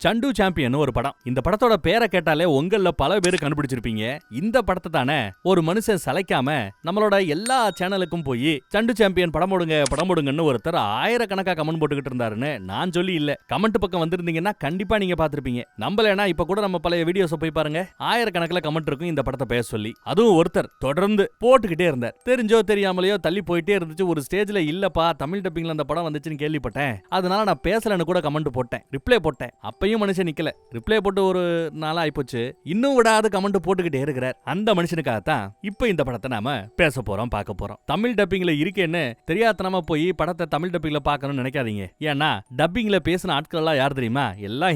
சண்டு champion ஒரு படம். இந்த படத்தோட பேரை கேட்டாலே உங்கள பல பேர் கண்டுபிடிச்சிருப்பீங்க. இந்த படத்தை தானே ஒரு மனுஷன் சளைக்காம நம்மளோட எல்லா சேனலுக்கும் போய் சண்டு சாம்பியன் படம் போடுங்கன்னு ஒருத்தர் ஆயிரக்கணக்கா கமெண்ட் போட்டுக்கிட்டு இருந்தாருன்னு நான் சொல்லி இல்ல. கமெண்ட் பக்கம் வந்திருந்தீங்கன்னா கண்டிப்பா நீங்க பாத்திருப்பீங்க. நம்பலனா இப்ப கூட நம்ம பழைய வீடியோஸ் போய் பாருங்க. ஆயிரக்கணக்கில் கமெண்ட் இருக்கும் இந்த படத்தை பேச சொல்லி. அதுவும் ஒருத்தர் தொடர்ந்து போட்டுக்கிட்டே இருந்தார். தெரிஞ்சோ தெரியாமலையோ தள்ளி போயிட்டே இருந்துச்சு. ஒரு ஸ்டேஜ்ல இல்லப்பா தமிழ் டப்பிங்ல அந்த படம் வந்துச்சுன்னு கேள்விப்பட்டேன், அதனால நான் பேசலன்னு கூட கமெண்ட் போட்டேன், ரிப்ளை போட்டேன். அப்பயும் மனுஷன் நிக்கல. ரிப்ளை போட்டு ஒரு நாள் ஆயிப்போச்சு. இன்னும் விடாத கமெண்ட் போட்டுக்கிட்டே இருக்கிறார். அந்த மனுஷனுக்காகத்தான் இப்ப இந்த படத்தை நாம பேச போறோம், பார்க்க போறோம். தமிழ் டப்பிங்ல இருக்கேன்னு தெரியாதனமா போய் படத்தை தமிழ் டப்பிங்ல பார்க்கணும்னு நினைக்காதீங்க. ஏன்னா டப்பிங்ல பேசின ஆட்கள் எல்லாம் யார் தெரியுமா? எல்லாம்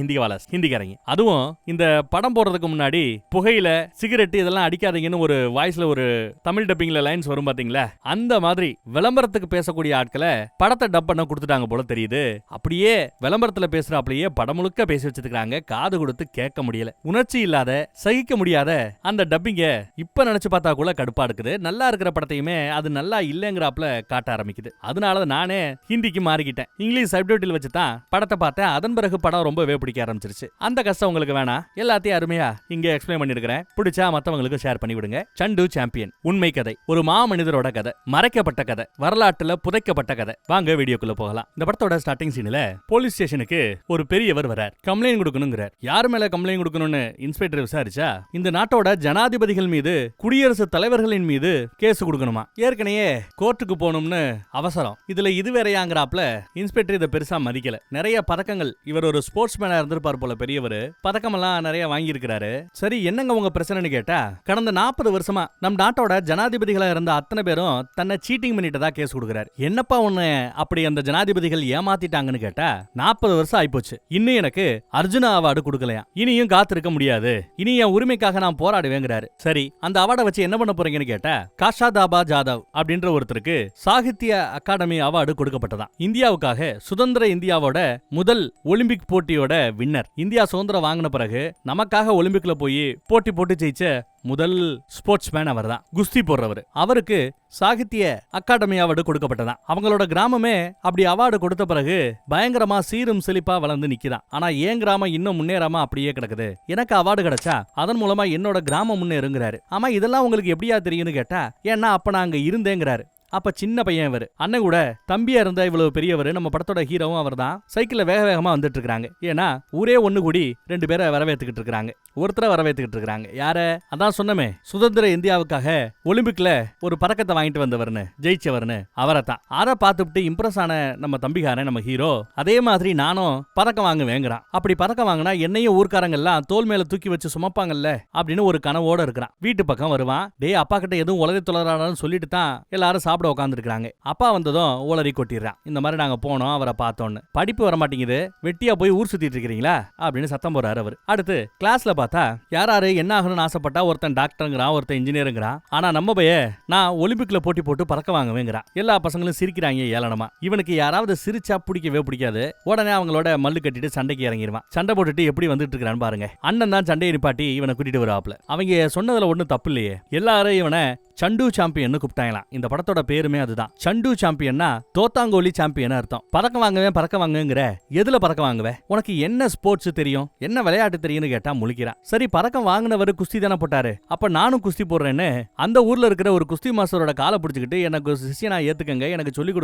ஹிந்திக்காரங்க. அதுவும் இந்த படம் போடுறதுக்கு முன்னாடி புகையில சிகரெட் இதெல்லாம் அடிக்காதீங்கன்னு ஒரு வாய்ஸ்ல ஒரு தமிழ் டப்பிங்ல லைன்ஸ் வரும் பாத்தீங்களா? அந்த மாதிரி விளம்பரத்துக்கு பேசக்கூடிய ஆட்களை படத்தை டப் பண்ண கொடுத்துட்டாங்க போல தெரியுது. அப்படியே விளம்பரத்துல பேசுறாப்லயே படம் முழுக்க பேசி வச்சிருக்காங்க. காது கொடுத்து கேட்க முடியல. உணர்ச்சி இல்லாத, சகிக்க முடியாத அந்த டப்பிங்க இப்ப நினைச்சு பார்த்தா கூட கடுப்பா இருக்குது. நல்லா இருக்கிற படத்தையுமே அது நல்லா இல்லங்கிறாப்ல காட்ட ஆரம்பிக்குது. அதனால நானே ஹிந்திக்கு மாறிக்கிட்டேன். இங்கிலீஷ் சப்டைட்டில் வச்சு தான் படத்தை பார்த்தேன். அதன் பிறகு படம் ரொம்பவே பிடிக்க ஆரம்பிச்சிருச்சு. அந்த கஷ்டம் உங்களுக்கு வேணாம், எல்லாத்தையும் அருமையா இங்க எக்ஸ்பிளைன் பண்ணிருக்கிறேன். பிடிச்சா மத்தவங்களுக்கு ஷேர் பண்ணி விடுங்க. சண்டு சாம்பியன் உண்மை கதை, ஒரு மாமனிதரோட கதை, மறைக்கப்பட்ட கதை, வரலாற்றுல புதைக்கப்பட்ட கதை. வாங்க வீடியோக்குள்ள போகலாம். இந்த படத்தோட ஸ்டார்டிங் சீன்ல போலீஸ் ஸ்டேஷனுக்கு ஒரு பெரியவர் வரார். கம்ப்ளைண்ட் கொடுக்கணுங்கிறார். யார் மேல கம்ப்ளைண்ட் கொடுக்கணும்னு இன்ஸ்பெக்டர் விசாரிச்சா இந்த நாட்டோட ஜனாதிபதிகள் மீது, குடியரசு தலைவர்களின் மீது கேஸ் கொடுக்கணுமா. ஏற்கனவே கோர்ட்டுக்கு போகணும்னு அவசரம். இதுல இது வேறையாங்கிறாப்ல இன்ஸ்பெக்டர் இதை பெருசா மதிக்கல. நிறைய பதக்கங்கள், இவர் ஒரு ஸ்போர்ட்ஸ் மேனா இருந்திருப்பார் போல பெரியவர். பதக்கம் எல்லாம் நிறைய வாங்கி இருக்கிறாரு. சரி என்னங்க உங்க பிரச்சனைன்னு கேட்டா, கடந்த 40 வருஷமா நம் நாட்டோட ஜனாதிபதிகளா இருந்த அத்தனை பேரும் தன்னை சீட்டிங் பண்ணிட்டதா கேஸ் கொடுக்கிறார். என்னப்பா ஒண்ணு அப்படி அந்த ஜனாதிபதிகள் ஏமாத்திட்டாங்கன்னு கேட்டா, 40 வருஷம் ஆயிப்போச்சு, இன்னும் எனக்கு அர்ஜுனா அவார்டு கொடுக்கலையா, இனியும் காத்திருக்க முடியாது, இனி என் உரிமைக்காக நான் போராடுவேங்கிறாரு. சரி அந்த அவார்டை வச்சு என்ன பண்ண போறீங்கன்னு கேட்டா, காஷாதாபா ஜாதவ் அப்படின்ற ஒருத்தருக்கு சாகித்ய அகாடமி அவார்டு கொடுக்கப்பட்டதான். இந்தியாவுக்காக சுதந்திர இந்தியாவோட முதல் ஒலிம்பிக் போட்டியோட வின்னர். இந்தியா சுதந்திரம் வாங்கின பிறகு நமக்காக ஒலிம்பிக்ல போய் போட்டி போட்டு ஜெயிச்ச முதல் ஸ்போர்ட்ஸ் மேன் அவர் தான். குஸ்தி போடுறவர். அவருக்கு சாகித்ய அகாடமி அவார்டு கொடுக்கப்பட்டதான். அவங்களோட கிராமமே அப்படி அவார்டு கொடுத்த பிறகு பயங்கரமா சீரும் செழிப்பா வளர்ந்து நிக்குதான். ஆனா ஏன் கிராமம் இன்னும் முன்னேறாம அப்படியே கிடக்குது. எனக்கு அவார்டு கிடைச்சா அதன் மூலமா என்னோட கிராமம் முன்னேறுங்கிறாரு. ஆமா இதெல்லாம் உங்களுக்கு எப்படியா தெரியும்னு கேட்டா, ஏன்னா அப்ப நான் அங்க இருந்தேங்கிறாரு. அப்ப சின்ன பையன் இவர். அண்ணன் கூட தம்பியா இருந்த இவ்வளவு பெரியவர். நம்ம படத்தோட ஹீரோவும் அவர் தான். சைக்கிள்ல வேக வேகமா வந்துட்டு இருக்காங்க. ஏன்னா ஊரே ஒண்ணு கூடி 2 பேரை வரவேற்றுக்கிட்டு இருக்காங்க. ஒருத்தரை வரவேற்றுக்கிட்டு இருக்காங்க. யார? அதான் சொன்னமே, சுதந்திர இந்தியாவுக்காக ஒலிம்பிக்ல ஒரு பதக்கத்தை வாங்கிட்டு வந்தவர்னு, ஜெயிச்சவர்னு, அவரை தான். அதை பார்த்துட்டு இம்ப்ரெஸ் ஆன நம்ம தம்பிகாரன், நம்ம ஹீரோ, அதே மாதிரி நானும் பதக்கம் வாங்குவேங்கிறான். அப்படி பதக்கம் வாங்கினா என்னையும் ஊர்க்காரங்க எல்லாம் தோல் மேல தூக்கி வச்சு சுமப்பாங்கல்ல அப்படின்னு ஒரு கனவோட இருக்கிறான். வீட்டு பக்கம் வருவான். டே அப்பா கிட்ட எதுவும் உலகை தொலைறான்னு சொல்லிட்டு தான் எல்லாரும் சாப்பிட உட்காந்துருக்காங்க. அப்பா வந்ததும் ஓலரி கொட்டிடுறான். இந்த மாதிரி நாங்க போனோம், அவரை பார்த்தோன்னு. படிப்பு வர மாட்டேங்குது, வெட்டியா போய் ஊர் சுத்திட்டு இருக்கிறீங்களா அப்படின்னு சத்தம் போறாரு அவர். அடுத்து கிளாஸ்ல பார்த்தா யாராரு என்ன ஆகணும்னு ஆசைப்பட்டா ஒருத்தன் டாக்டருங்கிறான், ஒருத்தன் இன்ஜினியருங்கிறான். ஆனா நம்ம பைய நான் ஒலிம்பிக்ல போட்டி போட்டு பறக்க வாங்குவேங்கிறான். எல்லா பசங்களும் சிரிக்கிறாங்க ஏளனமா. இவனுக்கு யாராவது சிரிச்சா பிடிக்கவே பிடிக்காது. உடனே அவங்களோட மல்லு கட்டிட்டு சண்டைக்கு இறங்கிடுவான். சண்டை போட்டுட்டு எப்படி வந்துட்டு இருக்கான்னு பாருங்க. அண்ணன் தான் சண்டையை நிப்பாட்டி இவனை கூட்டிட்டு வருவாப்ல. அவங்க சொன்னதுல ஒண்ணும் தப்பு இல்லையே. எல்லாரும் இவனை சண்டு சாம்பியன் கூப்பிட்டாங்களாம். இந்த படத்தோட பேருமே அதுதான். சண்டு சாம்பியன்னா தோத்தாங்கோலி சாம்பியன் அர்த்தம். பறக்க வாங்குங்கிற எதுல பறக்க வாங்குவே? உனக்கு என்ன ஸ்போர்ட்ஸ் தெரியும், என்ன விளையாட்டு தெரியும்னு கேட்டா முழிக்கிறான். சரி பறக்கம் வாங்கினவர் குஸ்தி தானே போட்டாரு, அப்ப நானும் குஸ்தி போடுறேன்னு அந்த ஊர்ல இருக்கிற ஒரு குஸ்தி மாஸ்டரோட காலை பிடிச்சிக்கிட்டு எனக்கு சிஷியனா ஏத்துக்கங்க, எனக்கு சொல்லிக்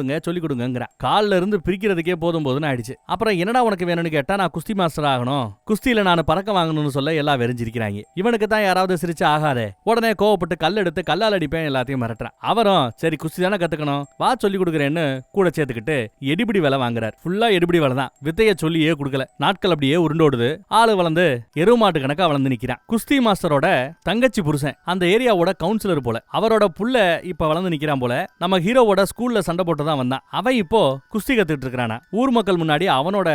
கொடுங்கிற. கால்ல இருந்து பிரிக்கிறதுக்கே போதும்னு ஆயிடுச்சு. அப்புறம் என்னடா உனக்கு வேணும்னு கேட்டா, நான் குஸ்தி மாஸ்டர் ஆகணும், குஸ்தியில நான் பறக்க வாங்கணும்னு சொல்ல எல்லாம் வெறிஞ்சிருக்கிறாங்க. இவனுக்கு தான் யாராவது சிரிச்சு ஆகாதே. உடனே கோவப்பட்டு கல் எடுத்து கல்லால் அடிப்பேன் எல்லாத்தையும் மிரட்டுறான். அவரும் சரி குஸ்தி தானே கத்துக்கணும், வா சொல்லி கொடுக்குறேன்னு கூட சேர்த்துக்கிட்டு எடிபிடி வேலை வாங்குறார். ஃபுல்லா எடிபிடி வேலை தான். வித்தைய சொல்லியே கொடுக்கல. நாட்கள் அப்படியே உருண்டோடுது. ஆளு வளர்ந்து எருமாட்டு கணக்கா வளர்ந்து நிக்கிறான். குஸ்தி மாஸ்டரோட தங்கச்சி புருஷன் அந்த ஏரியாவோட கவுன்சிலர் போல. அவரோட புள்ள இப்ப வளர்ந்து நிக்கிறான் போல. நம்ம ஹீரோவோட ஸ்கூல்ல சண்டை போட்டு தான் வந்தான். அவன் இப்போ குஸ்தி கத்துக்கிட்டு இருக்கிறானா. ஊர் மக்கள் முன்னாடி அவனோட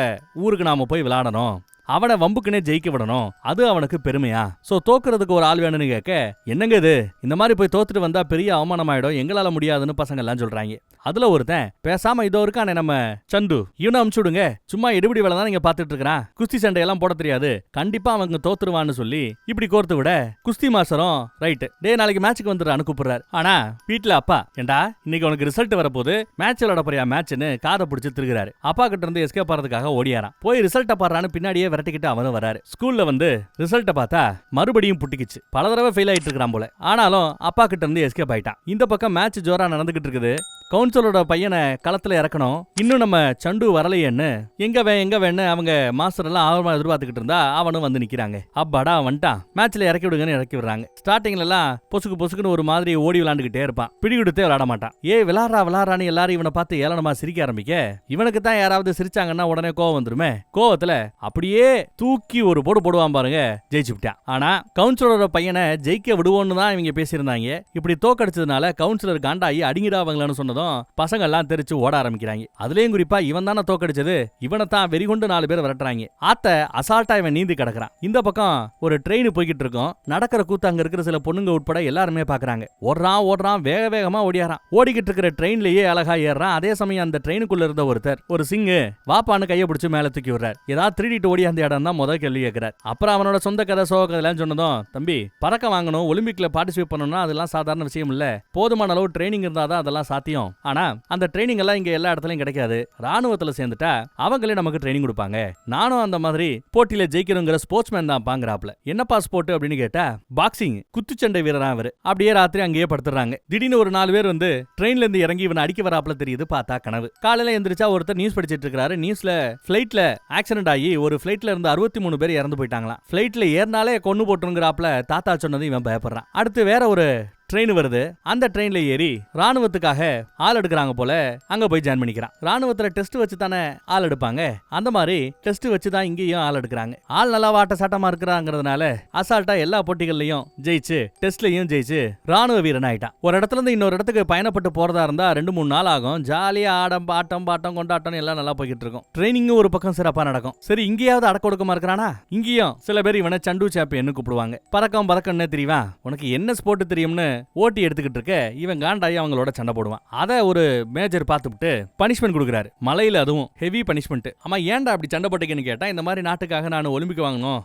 ஊருக்கு நாம போய் விளையாடணும், அவனை வம்புக்குனே ஜெயிக்க விடணும், அது அவனுக்கு பெருமையா? சோ தோக்குறதுக்கு ஒரு ஆள் வேணும்னு கேட்க, என்னங்க இது, இந்த மாதிரி போய் தோத்துட்டு வந்தா பெரிய அவமானம் ஆயிடும், எங்களால முடியாதுன்னு பசங்க எல்லாம் சொல்றாங்க. அதுல ஒருத்தன் பேசாம இதோ இருக்கானே நம்ம சந்து, இவனை அமுச்சுடுங்க, சும்மா எடுபடி வேலை தான் நீங்க பாத்துட்டு இருக்கிறான், குஸ்தி சண்டையெல்லாம் போட தெரியாது, கண்டிப்பா அவங்க தோத்துருவான்னு சொல்லி இப்படி கோர்த்து விட, குஸ்தி மாஸ்டரும் ரைட்டு டே நாளைக்கு மேட்சுக்கு வந்துடுறான்னு கூப்பிடுறாரு. ஆனா வீட்டுல அப்பா, ஏண்டா இன்னைக்கு உனக்கு ரிசல்ட் வரப்போது, மேட்ச் விளையாட போறியா மேட்ச்னு காதை பிடிச்சி திருகிறாரு. அப்பா கிட்ட இருந்து எஸ்கேப் ஆறதுக்காக ஓடியாரான். போய் ரிசல்ட்டை பாடுறான்னு பின்னாடியே விரட்டிக்கிட்டு அவனும் வராரு. ஸ்கூல்ல வந்து ரிசல்ட்ட பார்த்தா மறுபடியும் புட்டிக்கிச்சு. பல தடவை ஃபெயில் ஆயிட்டு இருக்கான் போல. ஆனாலும் அப்பா கிட்ட இருந்து எஸ்கேப் ஆயிட்டான். இந்த பக்கம் மேட்ச் ஜோரா நடந்துகிட்டு இருக்குது. கவுன்சிலரோட பையனை களத்துல இறக்கணும். இன்னும் நம்ம சண்டு வரலையேன்னு எங்க வேணு அவங்க மாஸ்டர் எல்லாம் ஆர்வமா எதிர்பார்த்துக்கிட்டு இருந்தா அவனும் வந்து நிக்கிறாங்க. அப்பாடா வந்துட்டான், மேட்ச்ல இறக்கி விடுங்கன்னு இறக்கி விடுறாங்க. ஸ்டார்டிங்ல எல்லாம் பொசுக்குன்னு ஒரு மாதிரி ஓடி விளாண்டுகிட்டே இருப்பான். பிடி கொடுத்தே விளையாட மாட்டான். விளாடுறான்னு எல்லாரும் இவனை பார்த்து ஏளனமா சிரிக்க ஆரம்பிக்க இவனுக்கு தான் யாராவது சிரிச்சாங்கன்னா உடனே கோவம் வந்துருமே. கோவத்துல அப்படியே தூக்கி ஒரு போடுவான் பாருங்க, ஜெயிச்சு விட்டான். ஆனா கவுன்சிலரோட பையனை ஜெயிக்க விடுவோன்னு தான் இவங்க பேசியிருந்தாங்க. இப்படி தோக்கடிச்சதுனால கவுன்சிலர் காண்டாயி அடிங்கிடாவங்களான்னு சொன்னதும் பசங்க எல்லாம் தெரிச்சு ஓட ஆரம்பிக்கிறாங்க. அதுலயும் குறிப்பா இவன் தானே தோக்கடிச்சது, இவனை தான் வெறிகொண்டு 4 பேர் விரட்டுறாங்க. ஆத்த அசால்ட்டா இவன் நீந்தி கிடக்குறான். இந்த பக்கம் ஒரு ட்ரெயின் போய்கிட்டு இருக்கும். நடக்கிற கூத்து அங்க இருக்கிற சில பொண்ணுங்க உட்பட எல்லாருமே பாக்குறாங்க. ஓடுறான் வேகமா ஓடியாரான். ஓடிக்கிட்டு இருக்கிற ட்ரெயின்லயே அழகா ஏறான். அதே சமயம் அந்த ட்ரெயினுக்குள்ள இருந்த ஒருத்தர் ஒரு சிங்கு வாப்பான்னு கையை பிடிச்சு மேல தூக்கி விடுறாரு. ஏதாவது திருடிட்டு ஓடி அந்த இடம் தான் முதல் கேள்வி கேட்கிறார். அப்புறம் அவனோட சொந்த கதை சோக கதைலாம் சொன்னதும், தம்பி பறக்க வாங்கணும், ஒலிம்பிக்ல பார்ட்டிசிபேட் பண்ணணும்னா அதெல்லாம் சாதாரண விஷயம் இல்ல, போதுமான அளவு ட்ரைனிங் இருந்தாதான் அதெல்லாம் சாத்தியம். ஆனா அந்த ட்ரைனிங் எல்லாம் இங்க எல்லா இடத்துலயும் கிடைக்காது. ராணுவத்துல சேர்ந்துட்டா அவங்களே நமக்கு ட்ரைனிங் கொடுப்பாங்க. நானும் அந்த மாதிரி போட்டியில ஜெயிக்கணுங்கிற ஸ்போர்ட்ஸ்மேன் தான் பாங்கறாப்ல. என்னப்பா ஸ்போர்ட் அப்படின்னு கேட்டா பாக்ஸிங், குத்துச்சண்டை வீரரா அவரு. அப்படியே ராத்திரி அங்கேயே படுத்துறாங்க. திடீர்னு ஒரு 4 பேர் வந்து ட்ரெயின்ல இருந்து இறங்கி இவனை அடிக்க வராப்ல தெரியுது. பார்த்தா கனவு. காலையில எந்திரிச்சா ஒருத்தர் நியூஸ் படிச்சிட்டு இருக்காரு. நியூஸ்ல பிளைட்ல ஆக்சிடென்ட் ஆகி ஒரு பிளைட்ல இருந்து 63 பேர் இறந்து போயிட்டாங்களாம். பிளைட்ல ஏறினாலே கொன்னு போட்டுருங்கிறாப்ல தாத்தா சொன்னது இவன் பயப்படுறான். அடுத்து வேற ஒரு ட்ரெயின் வருது. அந்த ட்ரெயின்ல ஏறி ராணுவத்துக்காக ஆள் எடுக்கிறாங்க போல. அங்க போய் ஜாயின் பண்ணிக்கிறான். ராணுவத்துல டெஸ்ட் வச்சு தானே ஆள் எடுப்பாங்க. அந்த மாதிரி டெஸ்ட் வச்சு தான் இங்கேயும் ஆள் எடுக்கிறாங்க. ஆள் நல்லா வாட்ட சாட்டமா இருக்கிறாங்கிறதுனால அசால்ட்டா எல்லா போட்டிகள்லயும் ஜெயிச்சு டெஸ்ட்லயும் ஜெயிச்சு ராணுவ வீரன் ஆயிட்டான். ஒரு இடத்துல இருந்து இன்னொரு இடத்துக்கு பயணப்பட்டு போறதா இருந்தா 2-3 நாள் ஆகும். ஜாலியா ஆட்டம் பாட்டம் கொண்டாட்டம் எல்லாம் நல்லா போய்கிட்டு இருக்கும். ட்ரைனிங்கும் ஒரு பக்கம் சிறப்பா நடக்கும். சரி, இங்கேயாவது அடக்க ஒடுக்கமா இருக்கிறானா? இங்கேயும் சில பேர் இவனை சண்டு சாம்பியன் கூப்பிடுவாங்க. பறக்கம்னு தெரியுமா, உனக்கு என்ன ஸ்போர்ட் தெரியும்னு ஓட்டி எடுத்துக்கிட்டு இருக்க இவன் காண்டாயி அவங்களோட சண்டை போடுவான். அத ஒரு மேஜர் பார்த்துட்டு பனிஷ்மெண்ட் கொடுக்குறாரு. மலையில அதுவும் ஹெவி பனிஷ்மெண்ட். ஆமா, ஏன்டா அப்படி சண்டை போட்டீங்கன்னு கேட்டா, இந்த மாதிரி நாட்டுக்காக நான் ஒலிம்பிக் வாங்கணும்,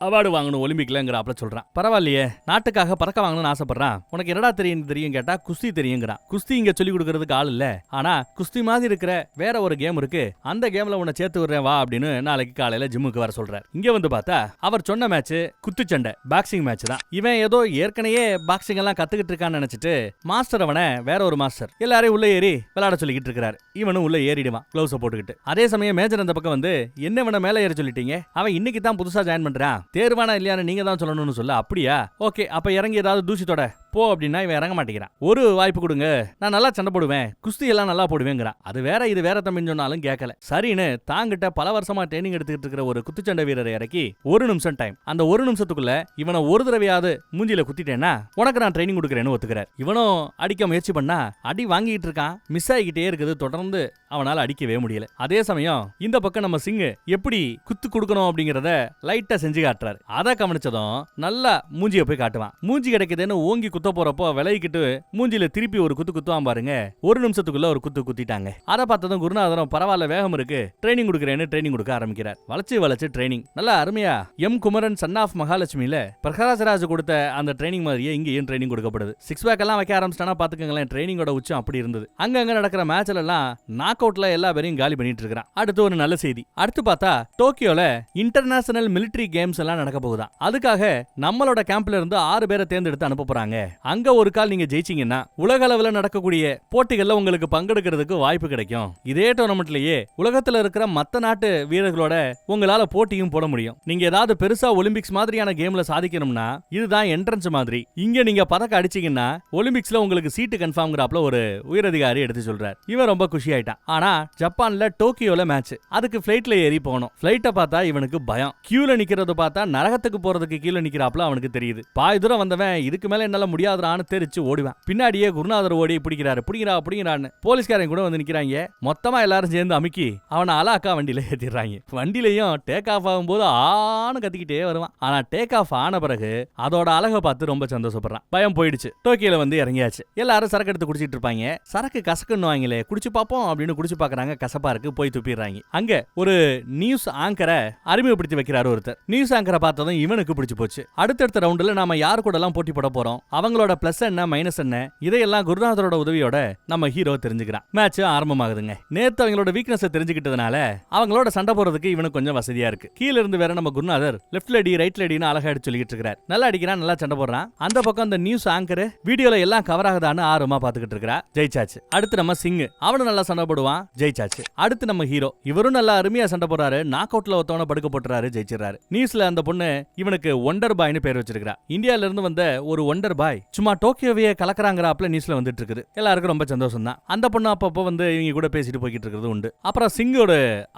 அவார்டு வாங்கணும் ஒலிம்பிக்லங்கிறாப்ல சொல்றான். பரவாயில்லையே, நாட்டுக்காக பறக்க வாங்கணும்னு ஆசைப்படுறான். உனக்கு என்னடா தெரியும் கேட்டா குஸ்தி தெரியுங்கிறான். குஸ்தி இங்க சொல்லி கொடுக்கறதுக்கு ஆள் இல்ல. ஆனா குஸ்தி மாதிரி இருக்கிற வேற ஒரு கேம் இருக்கு, அந்த கேம்ல உன்னை சேர்த்து விடுறேன் வா அப்படின்னு நாளைக்கு காலையில ஜிம்முக்கு வர சொல்றாரு. இங்க வந்து பார்த்தா அவர் சொன்ன மேட்ச் குத்துச்சண்டை பாக்ஸிங் மேட்ச் தான். இவன் ஏதோ ஏற்கனவே பாக்ஸிங் எல்லாம் கத்துக்கிட்டு இருக்கான்னு நினைச்சிட்டு மாஸ்டர் அவனை வேற ஒரு மாஸ்டர் எல்லாரையும் உள்ள ஏறி விளையாட சொல்லிக்கிட்டு இருக்காரு. இவனும் உள்ள ஏறிடுவான் க்ளவுஸ் போட்டுக்கிட்டு. அதே சமயம் மேஜர் அந்த பக்கம் வந்து, என்ன இவனை மேல ஏற சொல்லிட்டீங்க, அவன் இன்னைக்கு தான் புதுசா ஜாயின் பண்றான், தேர்வானா இல்லையான்னு நீங்க தான் சொல்லணும்னு சொல்ல. அப்படியா, ஓகே, அப்ப இறங்கி ஏதாவது தூசித்தோட போ அப்படின்னா இவன் இறங்க மாட்டேங்கிறான். ஒரு வாய்ப்பு கொடுங்க, நான் நல்லா சண்டை போடுவேன், குஸ்தி எல்லாம் நல்லா போடுவேங்கிறான். அது வேற இது வேற தம்பின்னு சொன்னாலும் கேட்கல. சரின்னு தாங்கிட்ட பல வருஷமா ட்ரைனிங் எடுத்துக்கிட்டு இருக்கிற ஒரு குத்துச்சண்டை வீரரை இறக்கி 1 நிமிஷம் டைம். அந்த 1 நிமிஷத்துக்குள்ள இவனை ஒரு தடவையாவது மூஞ்சில குத்திட்டேன்னா உனக்கு நான் ட்ரைனிங் கொடுக்குறேன்னு ஒத்துக்கிறார். இவனும் அடிக்க முயற்சி பண்ணா அடி வாங்கிட்டு இருக்கான். மிஸ் ஆகிக்கிட்டே இருக்குது. தொடர்ந்து அவனால அடிக்கவே முடியல. அதே சமயம் இந்த பக்கம் நம்ம சிங்கு எப்படி குத்து கொடுக்கணும் அப்படிங்கறத லைட்டா செஞ்சு காட்டுறாரு. அதை கவனிச்சதும் நல்லா மூஞ்சிய போய் காட்டுவான். மூஞ்சி கிடைக்குதுன்னு ஓங்கி குத்த போறப்போ விலகிக்கிட்டு மூஞ்சில திருப்பி ஒரு குத்து குத்துவான் பாருங்க. 1 நிமிஷத்துக்குள்ள ஒரு குத்து குத்திட்டாங்க. அதை பார்த்ததும் குருநாதரும் பரவாயில்ல வேகம் இருக்கு, ட்ரைனிங் கொடுக்குறேன்னு ட்ரைனிங் கொடுக்க ஆரம்பிக்கிறார். வளைச்சு ட்ரைனிங் நல்லா அருமையா எம் குமரன் சன் ஆஃப் மகாலட்சுமியில பிரகாஷ்ராஜ் கொடுத்த அந்த ட்ரைனிங் மாதிரியே இங்கேயும் ட்ரைனிங் கொடுக்கப்படுது. 6 பேக் எல்லாம் வைக்க ஆரம்பிச்சிட்டானா பாத்துக்கங்களேன். ட்ரைனிங்கோட உச்சம் அப்படி இருந்தது. அங்க நடக்கிற மேட்ச்ல எல்லாம் நாக் அவுட்ல எல்லா பேரையும் காலி பண்ணிட்டு இருக்கான். அடுத்து ஒரு நல்ல செய்தி. அடுத்து பார்த்தா டோக்கியோல இன்டர்நேஷனல் மிலிட்டரி கேம்ஸ் எல்லாம் நடக்க போகுதான். அதுக்காக நம்மளோட கேம்ப்ல இருந்து 6 பேரை தேர்ந்தெடுத்து அனுப்ப போறாங்க. அங்க ஒரு கால் நீங்க ஜெயிச்சீங்கன்னா உலக அளவுல நடக்கக்கூடிய போட்டிகள்ல உங்களுக்கு பங்கெடுக்கிறதுக்கு வாய்ப்பு கிடைக்கும். இதே டோர்னமெண்ட்லயே உலகத்துல இருக்கிற மத்த நாட்டு வீரர்களோட உங்களால போட்டியும் போட முடியும். நீங்க ஏதாவது பெருசா ஒலிம்பிக்ஸ் மாதிரியான கேம்ல சாதிக்கணும்னா இதுதான் என்ட்ரன்ஸ் மாதிரி. இங்க நீங்க பதக்க அடிச்சீங்கன்னா ஒலிம்பிக்ஸ்ல உங்களுக்கு சீட்டு கன்ஃபார்ம்ங்கறாப்ல ஒரு உயரதிகாரி எடுத்து சொல்றார். இவன் ரொம்ப குஷி ஆயிட்டான். ஆனா ஜப்பான்ல டோக்கியோல மேட்ச். அதுக்கு ஃளைட்ல ஏறி போகணும். ஃளைட்ட பார்த்தா இவனுக்கு பயம். கியூல நிக்கிறது பார்த்தா நரகத்துக்கு போறதுக்கு கீழ நிக்கிறாப்ல அவனுக்கு தெரியுது. பாய் தூரம் வந்தவன் இதுக்கு மேல என்னால முடியாதுறான்னு தெரிச்சு ஓடுவான். பின்னாடியே குருநாதர் ஓடி பிடிக்கிறான்னு போலீஸ்காரங்க கூட வந்து நிக்கிறாங்க. மொத்தமா எல்லாரும் சேர்ந்து அமுக்கி அவனை அலாக்கா வண்டியில ஏத்திடுறாங்க. வண்டிலையும் டேக் ஆஃப் ஆகும்போது ஆன்னு கத்திக்கிட்டே வருவான். ஆனா டேக் ஆஃப் ஆன பிறகு அதோட அழகை பார்த்து ரொம்ப சந்தோஷப்படுறான். பயம் போயிடுச்சு. டோக்கியோல வந்து இறங்கியாச்சு. எல்லாரும் சரக்கு எடுத்து குடிச்சிட்டு இருப்பாங்க. சரக்கு கசக்குன்னு வாங்கலே, குடிச்சு பாப்போம் அப்படின்னு குடிச்சு பாக்குறாங்க. கசப்பா இருக்கு, போய் துப்பிடுறாங்க. அங்க ஒரு நியூஸ் ஆங்கரை அறிமுகப்படுத்தி வைக்கிறாரு ஒருத்தர். நியூஸ் ஆங்கரை பார்த்ததும் இவனுக்கு பிடிச்சு போச்சு. அடுத்தடுத்த ரவுண்டுல நாம யாரு கூட எல்லாம் போட்டி போட போறோம், அவங்க அவங்களோட பிளஸ் என்ன மைனஸ் என்ன இதையெல்லாம் குருநாதரோட உதவியோட நம்ம ஹீரோ தெரிஞ்சுக்கிறான். மேட்ச் ஆரம்பமாகுதுங்க. நேத்து அவங்களோட வீக்னஸ் தெரிஞ்சுக்கிட்டதுனால அவங்களோட சண்டை போறதுக்கு இவனுக்கு கொஞ்சம் வசதியா இருக்கு. கீழ இருந்து வேற நம்ம குருநாதர் லெஃப்ட்ல அடி ரைட்ல அடின்னு அழகா அடிச்சு சொல்லிட்டு இருக்காரு. நல்லா அடிக்கிறான், நல்லா சண்டை போடுறான். அந்த பக்கம் அந்த நியூஸ் ஆங்கர் வீடியோல எல்லாம் கவர் ஆகுதான்னு ஆர்வமா பாத்துக்கிட்டு இருக்கா. ஜெயிச்சாச்சு. அடுத்து நம்ம சிங், அவனும் நல்லா சண்டை போடுவான். ஜெயிச்சாச்சு. அடுத்து நம்ம ஹீரோ, இவரும் நல்லா அருமையா சண்டை போடுறாரு. நாக் அவுட்ல ஒருத்தவன படுக்க போட்டுறாரு, ஜெயிச்சிடறாரு. நியூஸ்ல அந்த பொண்ணு இவனுக்கு ஒண்டர் பாய்னு பேர் வச்சிருக்கா. இந்தியால இருந்து வந்த ஒரு ஒண்டர் பாய் சும்மா டோக்கியோவையே கலக்கறாங்கறாப்ல நியூஸ்ல வந்துட்டு இருக்குது. எல்லாருக்கும் ரொம்ப சந்தோஷம் தான். அந்த பொண்ணு அப்பப்போ வந்து இவங்க கூட பேசிட்டு போய்கிட்டு இருக்கிறது உண்டு. அப்புறம் சிங்கோட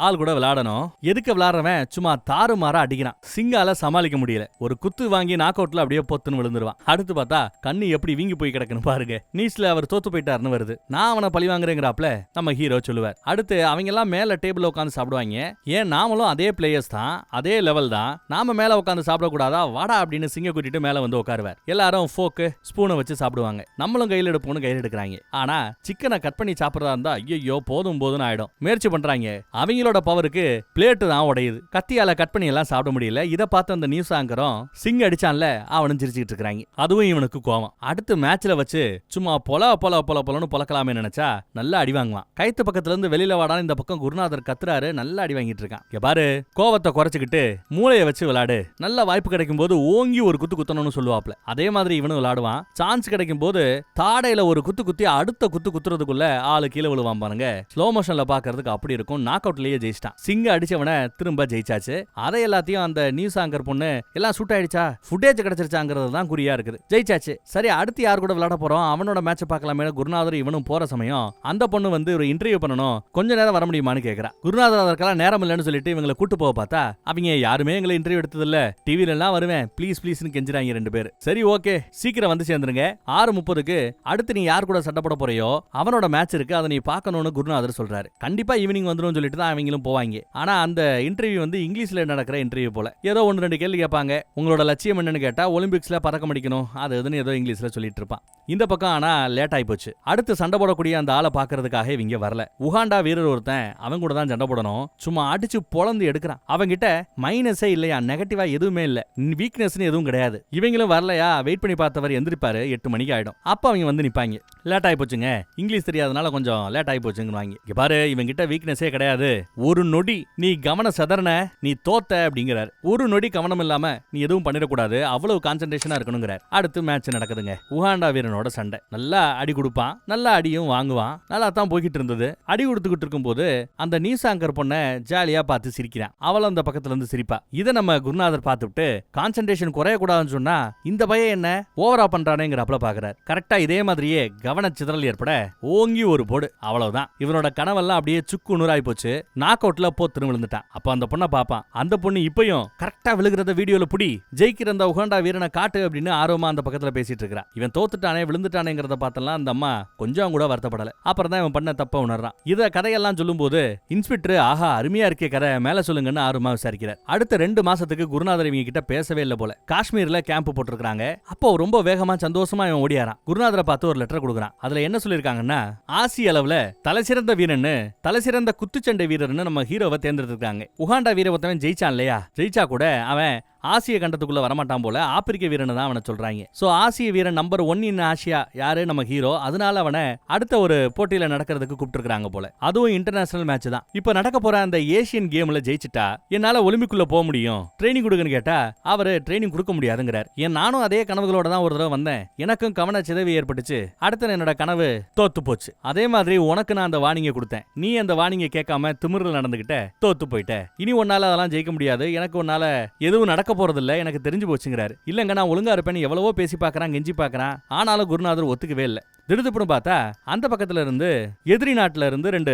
ஆள் கூட விளையாடணும். எதுக்கு விளையாடுறவன் சும்மா தாறுமாறா அடிக்கிறான். சிங்கால சமாளிக்க முடியல. ஒரு குத்து வாங்கி நாக் அவுட்ல அப்படியே பொத்துன்னு விழுந்துருவான். அடுத்து பார்த்தா கண்ணு எப்படி வீங்கி போய் கிடக்குன்னு பாருங்க. நியூஸ்ல அவர் தோத்து போயிட்டாருன்னு வருது. நான் அவனை பழி வாங்குறேங்கிறாப்ல நம்ம ஹீரோ சொல்லுவார். அடுத்து அவங்க எல்லாம் மேல டேபிள்ல உட்காந்து சாப்பிடுவாங்க. ஏன் நாமளும் அதே பிளேயர்ஸ் தான், அதே லெவல் தான், நாம மேல உட்காந்து சாப்பிட கூடாதா, வாடா அப்படின்னு சிங்க கூட்டிட்டு மேல வந்து உட்காருவார். எல்லாரும் ஃபோக்கு ஸ்பூனை வச்சு சாப்பிடுவாங்க. நம்மளும் கையில் எடுப்போம்னு கையில் எடுக்கிறாங்க. ஆனா சிக்கனை கட் பண்ணி சாப்பிடறதா இருந்தா ஐயோ போதும் போதும் ஆயிடும். முயற்சி பண்றாங்க. அவங்களோட பவருக்கு பிளேட்டு தான் உடையுது. கத்தியால கட் பண்ணி எல்லாம் சாப்பிட முடியல. இதை பார்த்து அந்த நியூஸ் ஆங்கரும் சிங் அடிச்சான்ல அவனும் சிரிச்சுட்டு இருக்காங்க. அதுவும் இவனுக்கு கோவம். அடுத்து மேட்ச்ல வச்சு சும்மா பொலன்னு பொலக்கலாமே நினைச்சா நல்லா அடி வாங்குவான். கைத்து பக்கத்துல இருந்து வெளியில வாடான்னு இந்த பக்கம் குருநாதர் கத்துறாரு. நல்லா அடி வாங்கிட்டு இருக்கான். பாரு, கோவத்தை குறைச்சுக்கிட்டு மூளையை வச்சு விளையாடு. நல்ல வாய்ப்பு கிடைக்கும் போது ஓங்கி ஒரு குத்து குத்தணும்னு சொல்லுவாப்ல. அதே மாதிரி இவனும் விளையாடுவான். சான்ஸ் கிடைக்கும் போது தாடையில ஒரு குத்து குத்தி அடுத்த குத்து குத்துறதுக்குள்ள ஆளு கீழே விழுவான் பாருங்க. ஸ்லோ மோஷன்ல பாக்குறதுக்கு அப்படி இருக்கும். நாக் அவுட்லயே ஜெயிச்சிட்டான். சிங்க அடிச்சவன திரும்ப ஜெயிச்சாச்சு. அதை எல்லாத்தையும் அந்த நியூஸ் ஆங்கர் பொண்ணு எல்லாம் சூட் ஆயிடுச்சா, ஃபுட்டேஜ் கிடைச்சிருச்சாங்கிறது தான் குறியா இருக்குது. ஜெயிச்சாச்சு. சரி, அடுத்து யார் கூட விளையாட போறோம், அவனோட மேட்ச் பார்க்கலாமே. குருநாதர் இவனும் போற சமயம் அந்த பொண்ணு வந்து ஒரு இன்டர்வியூ பண்ணணும், கொஞ்ச நேரம் வர முடியுமான்னு கேக்குறா. குருநாதர் அதற்கெல்லாம் நேரம் இல்லைன்னு சொல்லிட்டு இவங்களை கூட்டு போக பார்த்தா அவங்க யாருமே எங்களை இன்டர்வியூ எடுத்தது இல்ல, டிவில எல்லாம் வருவேன் ப்ளீஸ் ப்ளீஸ்னு கெஞ்சுறாங்க ரெண்டு பேர். சரி ஓகே, சீக்கிரம் வந்து சேர்ந்துருங்க. 6:30க்கு அடுத்து நீ யார் கூட சண்டை போட போறியோ அவனோட மேட்ச் இருக்கு, அதை நீ பார்க்கணும்னு குருநாதர் சொல்றாரு. கண்டிப்பா ஈவினிங் வந்துரும் சொல்லிட்டு தான் அவங்களும் போவாங்க. ஆனா அந்த இன்டர்வியூ வந்து இங்கிலீஷ்ல நடக்கிற இன்டர்வியூ போல. ஏதோ 1-2 கேள்வி கேட்பாங்க. உங்களோட லட்சியம் என்னன்னு கேட்டா ஒலிம்பிக்ஸ்ல பதக்கம் அடிக்கணும், அது எதுன்னு ஏதோ இங்கிலீஷ்ல சொல்லிட்டு இருப்பான். இந்த பக்கம் ஆனா லேட் ஆகி போச்சு. அடுத்து சண்டை போடக்கூடிய அந்த ஆளை பாக்குறதுக்காக இவங்க வரல. உகாண்டா வீரர் ஒருத்தன் அவன் கூட தான் சண்டை போடணும். சும்மா அடிச்சு பொளந்து எடுக்கிறான். அவங்கிட்ட மைனஸே இல்லையா, நெகட்டிவா எதுவுமே இல்ல, வீக்னஸ்னு எதுவும் கிடையாது. இவங்களும் வரலையா, வெயிட் பண்ணி பார்த்தவர் எந்திரிப்பாரு. 8 மணிக்கு ஆயிடும். அப்ப அவங்க வந்து நிப்பாங்க. லேட் ஆகி போச்சுங்க, இங்கிலீஷ் தெரியாதனால கொஞ்சம் லேட் ஆகி போச்சுங்க. பாரு, இவங்கிட்ட வீக்னஸே கிடையாது. ஒரு நொடி நீ கவனம் சதறன, நீ தோத்த அப்படிங்கிறார். ஒரு நொடி கவனம் இல்லாம நீ எதுவும் பண்ணிடக்கூடாது, அவ்வளவு கான்சென்ட்ரேஷனா இருக்கணுங்கிறார். அடுத்து மேட்ச் நடக்குதுங்க. உகாண்டா வீரனோட சண்டை. நல்லா அடி கொடுப்பான், நல்லா அடியும் வாங்குவான். நல்லா தான் போய்கிட்டு இருந்தது. அடி கொடுத்துக்கிட்டு இருக்கும் போது அந்த நியூஸ் ஆங்கர் பொண்ண ஜாலியா பார்த்து சிரிக்கிறான். அவளும் அந்த பக்கத்துல இருந்து சிரிப்பா. இதை நம்ம குருநாதர் பார்த்துட்டு கான்சென்ட்ரேஷன் குறைய கூடாதுன்னு சொன்னா இந்த பையன் என்ன ஓவரா பண்றானேங்கிறப்பல பாக்குறாரு. கரெக்டா இதே மாதிரியே கவன சிதறல் ஏற்பட ஓங்கி ஒரு போடு. அவ்வளவுதான். இவனோட கனவெல்லாம் அப்படியே சுக்கு நூறாய் போச்சு. நாக் அவுட்ல போத்துன்னு விழுந்துட்டான். அப்ப அந்த பொண்ணை பாப்பான். அந்த பொண்ணு இப்பயும் கரெக்டா விழுகிறத வீடியோல புடி, ஜெயிக்கிற அந்த உகாண்டா வீரனை காட்டு அப்படின்னு ஆர்வமா அந்த பக்கத்துல பேசிட்டு இருக்கா. இவன் தோத்துட்டானே விழுந்துட்டானேங்கிறத பார்த்தலாம் அந்த அம்மா கொஞ்சம் கூட வருத்தப்படல. அப்புறம் தான் இவன் பண்ண தப்ப உணர்றான். இத கதையெல்லாம் சொல்லும் போது இன்ஸ்பெக்டர் ஆஹா அருமையா இருக்கே கதை, மேல சொல்லுங்கன்னு ஆர்வமா விசாரிக்கிறார். அடுத்த 2 மாசத்துக்கு குருநாதர் இவங்க கிட்ட பேசவே இல்லை போல. காஷ்மீர்ல கேம்ப் போட்டுருக்காங்க. அப்போ ரொம்ப வேகமா சந்தோஷமா இவன் ஓடியாரான். குருநாதரை பார்த்து ஒரு லெட்டர் கொடுக்குறான். அதுல என்ன சொல்லிருக்காங்கன்னா, ஆசிய அளவுல தலைசிறந்த வீரன்னு, தலைசிறந்த குத்துச்சண்டை வீரர்னு நம்ம ஹீரோவை தேர்ந்தெடுத்திருக்காங்க. உகாண்டா வீர ஒருத்தவன் ஜெயிச்சான் இல்லையா, ஜெயிச்சா கூட அவன் ஆசிய கண்டத்துக்குள்ள வரமாட்டான் போல, ஆப்பிரிக்க வீரன் தான் அவனை சொல்றாங்க. சோ ஆசிய வீரன் நம்பர் 1 இன் ஆசியா யாரு, நம்ம ஹீரோ. அதனால அவனை அடுத்த ஒரு போட்டியில நடக்கிறதுக்கு கூப்பிட்டு இருக்காங்க போல. அதுவும் இன்டர்நேஷனல் மேட்ச் தான். இப்ப நடக்க போற அந்த ஏசியன் கேம்ல ஜெயிச்சிட்டா என்னால ஒலிம்பிக்குள்ள போக முடியும், ட்ரைனிங் கொடுங்கன்னு கேட்டா அவரு ட்ரைனிங் கொடுக்க முடியாதுங்கிறார். நானும் அதே கனவுகளோட தான் ஒரு தடவை வந்தேன், எனக்கும் கவன சிதைவு ஏற்பட்டுச்சு, அடுத்த என்னோட கனவு தோத்து போச்சு. அதே மாதிரி உனக்கு நான் அந்த வார்னிங்கை கொடுத்தேன், நீ அந்த வார்னிங்கை கேட்காம திமிரில் நடந்துகிட்ட, தோத்து போயிட்ட. இனி உன்னால அதெல்லாம் ஜெயிக்க முடியாது, எனக்கு உன்னால எதுவும் நடக்க போறதில்ல, எனக்கு தெரிஞ்சு போச்சுங்கிறாரு. இல்லங்க நான் ஒழுங்கா இருப்பேன் எவ்வளவோ பேசி பாக்குறான், கெஞ்சி பாக்குறான். ஆனாலும் குருநாதர் ஒத்துக்கவே இல்லை. திடுதுப்புன்னு பார்த்தா அந்த பக்கத்துல இருந்து எதிரி நாட்டுல இருந்து 2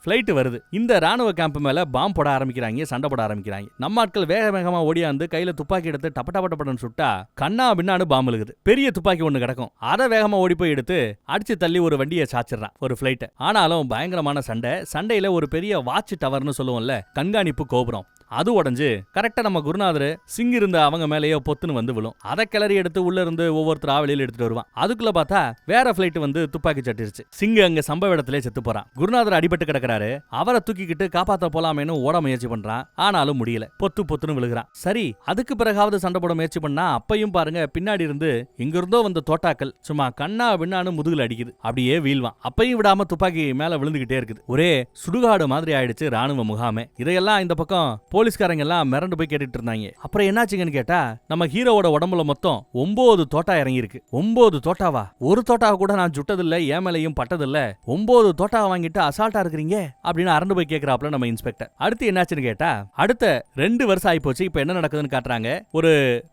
பிளைட் வருது. இந்த ராணுவ கேம்ப் மேல பாம்பு போட ஆரம்பிக்கிறாங்க, சண்டை போட ஆரம்பிக்கிறாங்க. நம்ம ஆட்கள் வேக வேகமா ஓடியாந்து கையில துப்பாக்கி எடுத்து டப்பட்டப்பட்டப்படன்னு சுட்டா கண்ணா பின்னான்னு பாம்பு இருக்குது. பெரிய துப்பாக்கி ஒண்ணு கிடக்கும், அதை வேகமா ஓடி போய் எடுத்து அடிச்சு தள்ளி ஒரு வண்டியை சாச்சிடறான், ஒரு பிளைட். ஆனாலும் பயங்கரமான சண்டை. சண்டையில ஒரு பெரிய வாட்ச் டவர்னு சொல்லுவோம்ல, கண்காணிப்பு கோபுரம், அது உடஞ்சு கரெக்டா நம்ம குருநாதர் சிங் இருந்த அவங்க மேலேயோ பொத்துன்னு வந்து விழும். அதை கிளறி எடுத்து உள்ள இருந்து ஒவ்வொருத்தரா வெளியில எடுத்துட்டு வருவான். அதுக்குள்ள பார்த்தா வேற பிளைட் ஃபைட் வந்து துப்பாக்கி சட்டிருச்சு. சிங் அங்க சம்பவ இடத்திலே செத்து போறான். குருநாதர் அடிபட்டு கிடக்குறாரு. அவரை தூக்கிக்கிட்டு காப்பாத்த போலாமேன்னு ஓட முயற்சி பண்றான். ஆனாலும் முடியல. பொத்துன்னு விழுகிறான். சரி, அதுக்கு பிறகாவது சண்டை போட முயற்சி பண்ணா அப்பையும் பாருங்க பின்னாடி இருந்து இங்க இருந்தோ வந்த தோட்டாக்கள் சும்மா கண்ணா விண்ணான்னு முதுகுல அடிக்குது. அப்படியே வீழ்வான். அப்பையும் விடாம துப்பாக்கி மேல விழுந்துகிட்டே இருக்குது. ஒரே சுடுகாடு மாதிரி ஆயிடுச்சு ராணுவ முகாமே. இதையெல்லாம் இந்த பக்கம் போலீஸ்காரங்க எல்லாம் மிரண்டு போய் கேட்டுட்டு இருந்தாங்க. அப்புறம் என்னாச்சுங்கன்னு கேட்டா நம்ம ஹீரோவோட உடம்புல மொத்தம் 9 தோட்டா இறங்கி இருக்கு. 9 தோட்டாவா? ஒரு தோட்டாவை கூட நான் சுட்டதில்ல, ஏமலையும் பட்டதில்ல. 9 தோட்டாவை வாங்கிட்டு அசால்ட்டா இருக்கிறீங்க அப்படின்னு அரண்டு போய் கேட்கிறாப்ல நம்ம இன்ஸ்பெக்டர். அடுத்து என்னாச்சுன்னு கேட்டா அடுத்த 2 வருஷம் ஆயிப்போச்சு. இப்ப என்ன நடக்குதுன்னு காட்டுறாங்க. ஒரு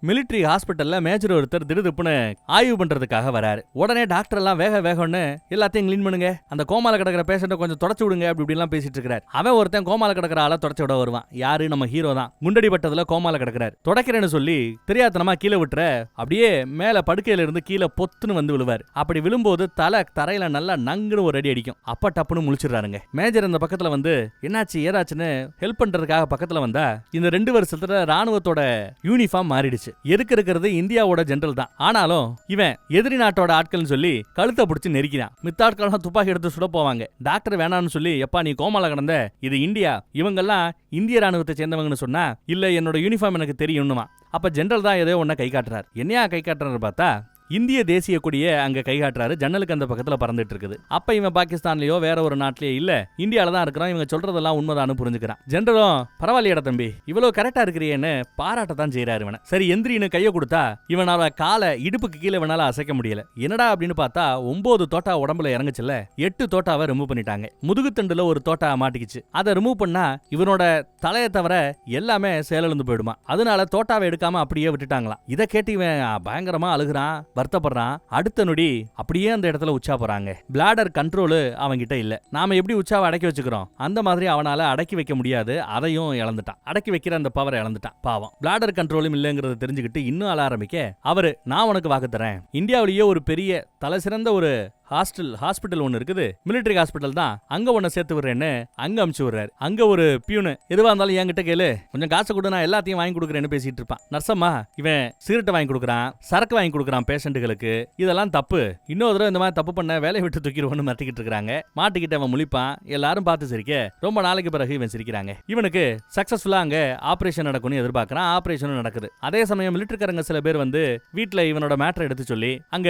மிலிட்டரி ஹாஸ்பிட்டல்ல மேஜர் ஒருத்தர் திடுதிப்புன்னு ஆய்வு பண்றதுக்காக வராரு. உடனே டாக்டர் எல்லாம் வேகம்னு எல்லாத்தையும் கிளீன் பண்ணுங்க, அந்த கோமால கிடக்கிற பேஷண்ட கொஞ்சம் தொடச்சு விடுங்க அப்படி எல்லாம் பேசிட்டு இருக்காரு. அவன் ஒருத்தன் கோமால கிடக்கிற ஆளை தொடச்சு விட வருவான். யாரு? நம்ம ஹீரோ தான். குண்டடி பட்டதுல கோமால கிடக்குறாரு. தொடக்கிறேன்னு சொல்லி தெரியாதனமா கீழே விட்டுற அப்படியே மேல படுக்கையில இருந்து கீழே பொத்துன்னு வந்து விழுவார். அப்படி விழும்போது தலை தரையில நல்லா நங்குன்னு ஒரு அடி அடிக்கும். அப்ப டப்புன்னு முழிச்சிடுறாருங்க. மேஜர் இந்த பக்கத்துல வந்து என்னாச்சு ஏதாச்சுன்னு ஹெல்ப் பண்றதுக்காக பக்கத்துல வந்தா இந்த 2 வருஷத்துல ராணுவத்தோட யூனிஃபார்ம் மாறிடுச்சு. எதுக்கு இருக்கிறது இந்தியாவோட ஜெனரல் தான். ஆனாலும் இவன் எதிரி நாட்டோட ஆட்கள்னு சொல்லி கழுத்தை பிடிச்சு நெருக்கிறான். மித்தாட்கள் துப்பாக்கி எடுத்து சுட போவாங்க. டாக்டர் வேணான்னு சொல்லி எப்பா நீ கோமால கிடந்த, இது இந்தியா, இவங்கெல்லாம் இந்திய ராணுவத்தை சேர்ந்தவங்கன்னு சொன்னா இல்ல என்னோட யூனிஃபார்ம் எனக்கு தெரியும்னுமா. அப்ப ஜெனரல் தான் ஏதோ ஒன்ன கை காட்டுறாரு. என்னையா கை காட்டுறாரு பார்த்தா இந்திய தேசிய கொடியை அங்க கை காட்டுறாரு. ஜன்னலுக்கு அந்த பக்கத்துல பறந்துட்டு இருக்குது. அப்ப இவன் பாகிஸ்தான்லயோ வேற ஒரு நாட்டிலேயோ இல்ல இந்தியால தான் இருக்கிறான். இவங்க சொல்றதெல்லாம் உண்மைதான்னு புரிஞ்சுக்கிறான். ஜெனரலும் பரவாயில்லையடா தம்பி, இவ்வளவு கரெக்டா இருக்கிறியேன்னு பாராட்டத்தான் செய்யறாரு இவனை. சரி எந்திரின்னு கையை கொடுத்தா இவனால காலை இடுப்புக்கு கீழே இவனால அசைக்க முடியல. என்னடா அப்படின்னு பார்த்தா 9 தோட்டா உடம்புல இறங்குச்சுல, 8 தோட்டாவை ரிமூவ் பண்ணிட்டாங்க. முதுகுத்தண்டுல ஒரு தோட்டா மாட்டிக்கிச்சு. அதை ரிமூவ் பண்ணா இவனோட தலையை தவிர எல்லாமே செயலிழந்து போயிடுமா. அதனால தோட்டாவை எடுக்காம அப்படியே விட்டுட்டாங்களாம். இதை கேட்டு இவன் பயங்கரமா அழுகுறான், வருத்தப்படுறான். அடுத்த நொடி அப்படியே அந்த இடத்துல உச்சா போறாங்க. பிளாடர் கண்ட்ரோல் அவன்கிட்ட இல்ல. நாம எப்படி உச்சாவை அடக்கி வச்சுக்கிறோம் அந்த மாதிரி அவனால அடக்கி வைக்க முடியாது. அதையும் இழந்துட்டான். அடக்கி வைக்கிற அந்த பவரை இழந்துட்டான். பாவம். பிளாடர் கண்ட்ரோலும் இல்லங்கிறத தெரிஞ்சுக்கிட்டு இன்னும் அழ ஆரம்பிக்க அவரு நான் உனக்கு வாக்கு தரேன். இந்தியாவிலேயே ஒரு பெரிய தலை சிறந்த ஒரு ஹாஸ்பிட்டல் ஒன்னு இருக்குது, மிலிட்டரி ஹாஸ்பிட்டல் தான், அங்க ஒன்னு சேர்த்து விடுறேன்னு அங்க அனுப்பிச்சு விடுறாரு. அங்க ஒரு பியூனு எதுவா இருந்தாலும் என்கிட்ட கேளு, கொஞ்சம் காசு கொடு, நான் எல்லாத்தையும் வாங்கி கொடுக்குறேன்னு பேசிட்டு இருப்பான். நர்சம்மா இவன் சிகரெட் வாங்கி கொடுக்குறான், சரக்கு வாங்கி கொடுக்குறான் பேஷண்ட்டுகளுக்கு, இதெல்லாம் தப்பு, இன்னொரு தடவை இந்த மாதிரி தப்பு பண்ண வேலையை விட்டு தூக்கிடுவோன்னு மத்திக்கிட்டு இருக்காங்க. மாட்டிக்கிட்டு அவன் முழிப்பான். எல்லாரும் பார்த்து சிரிக்க ரொம்ப நாளைக்கு பிறகு இவன் சிரிக்கிறாங்க. இவனுக்கு சக்சஸ்ஃபுல்லா அங்க ஆபரேஷன் நடக்கும்னு எதிர்பார்க்கறான். ஆபரேஷனும் நடக்குது. அதே சமயம் மிலிட்டரிக்காரங்க சில பேர் வந்து வீட்டுல இவனோட மேட்டரை எடுத்து சொல்லி அங்க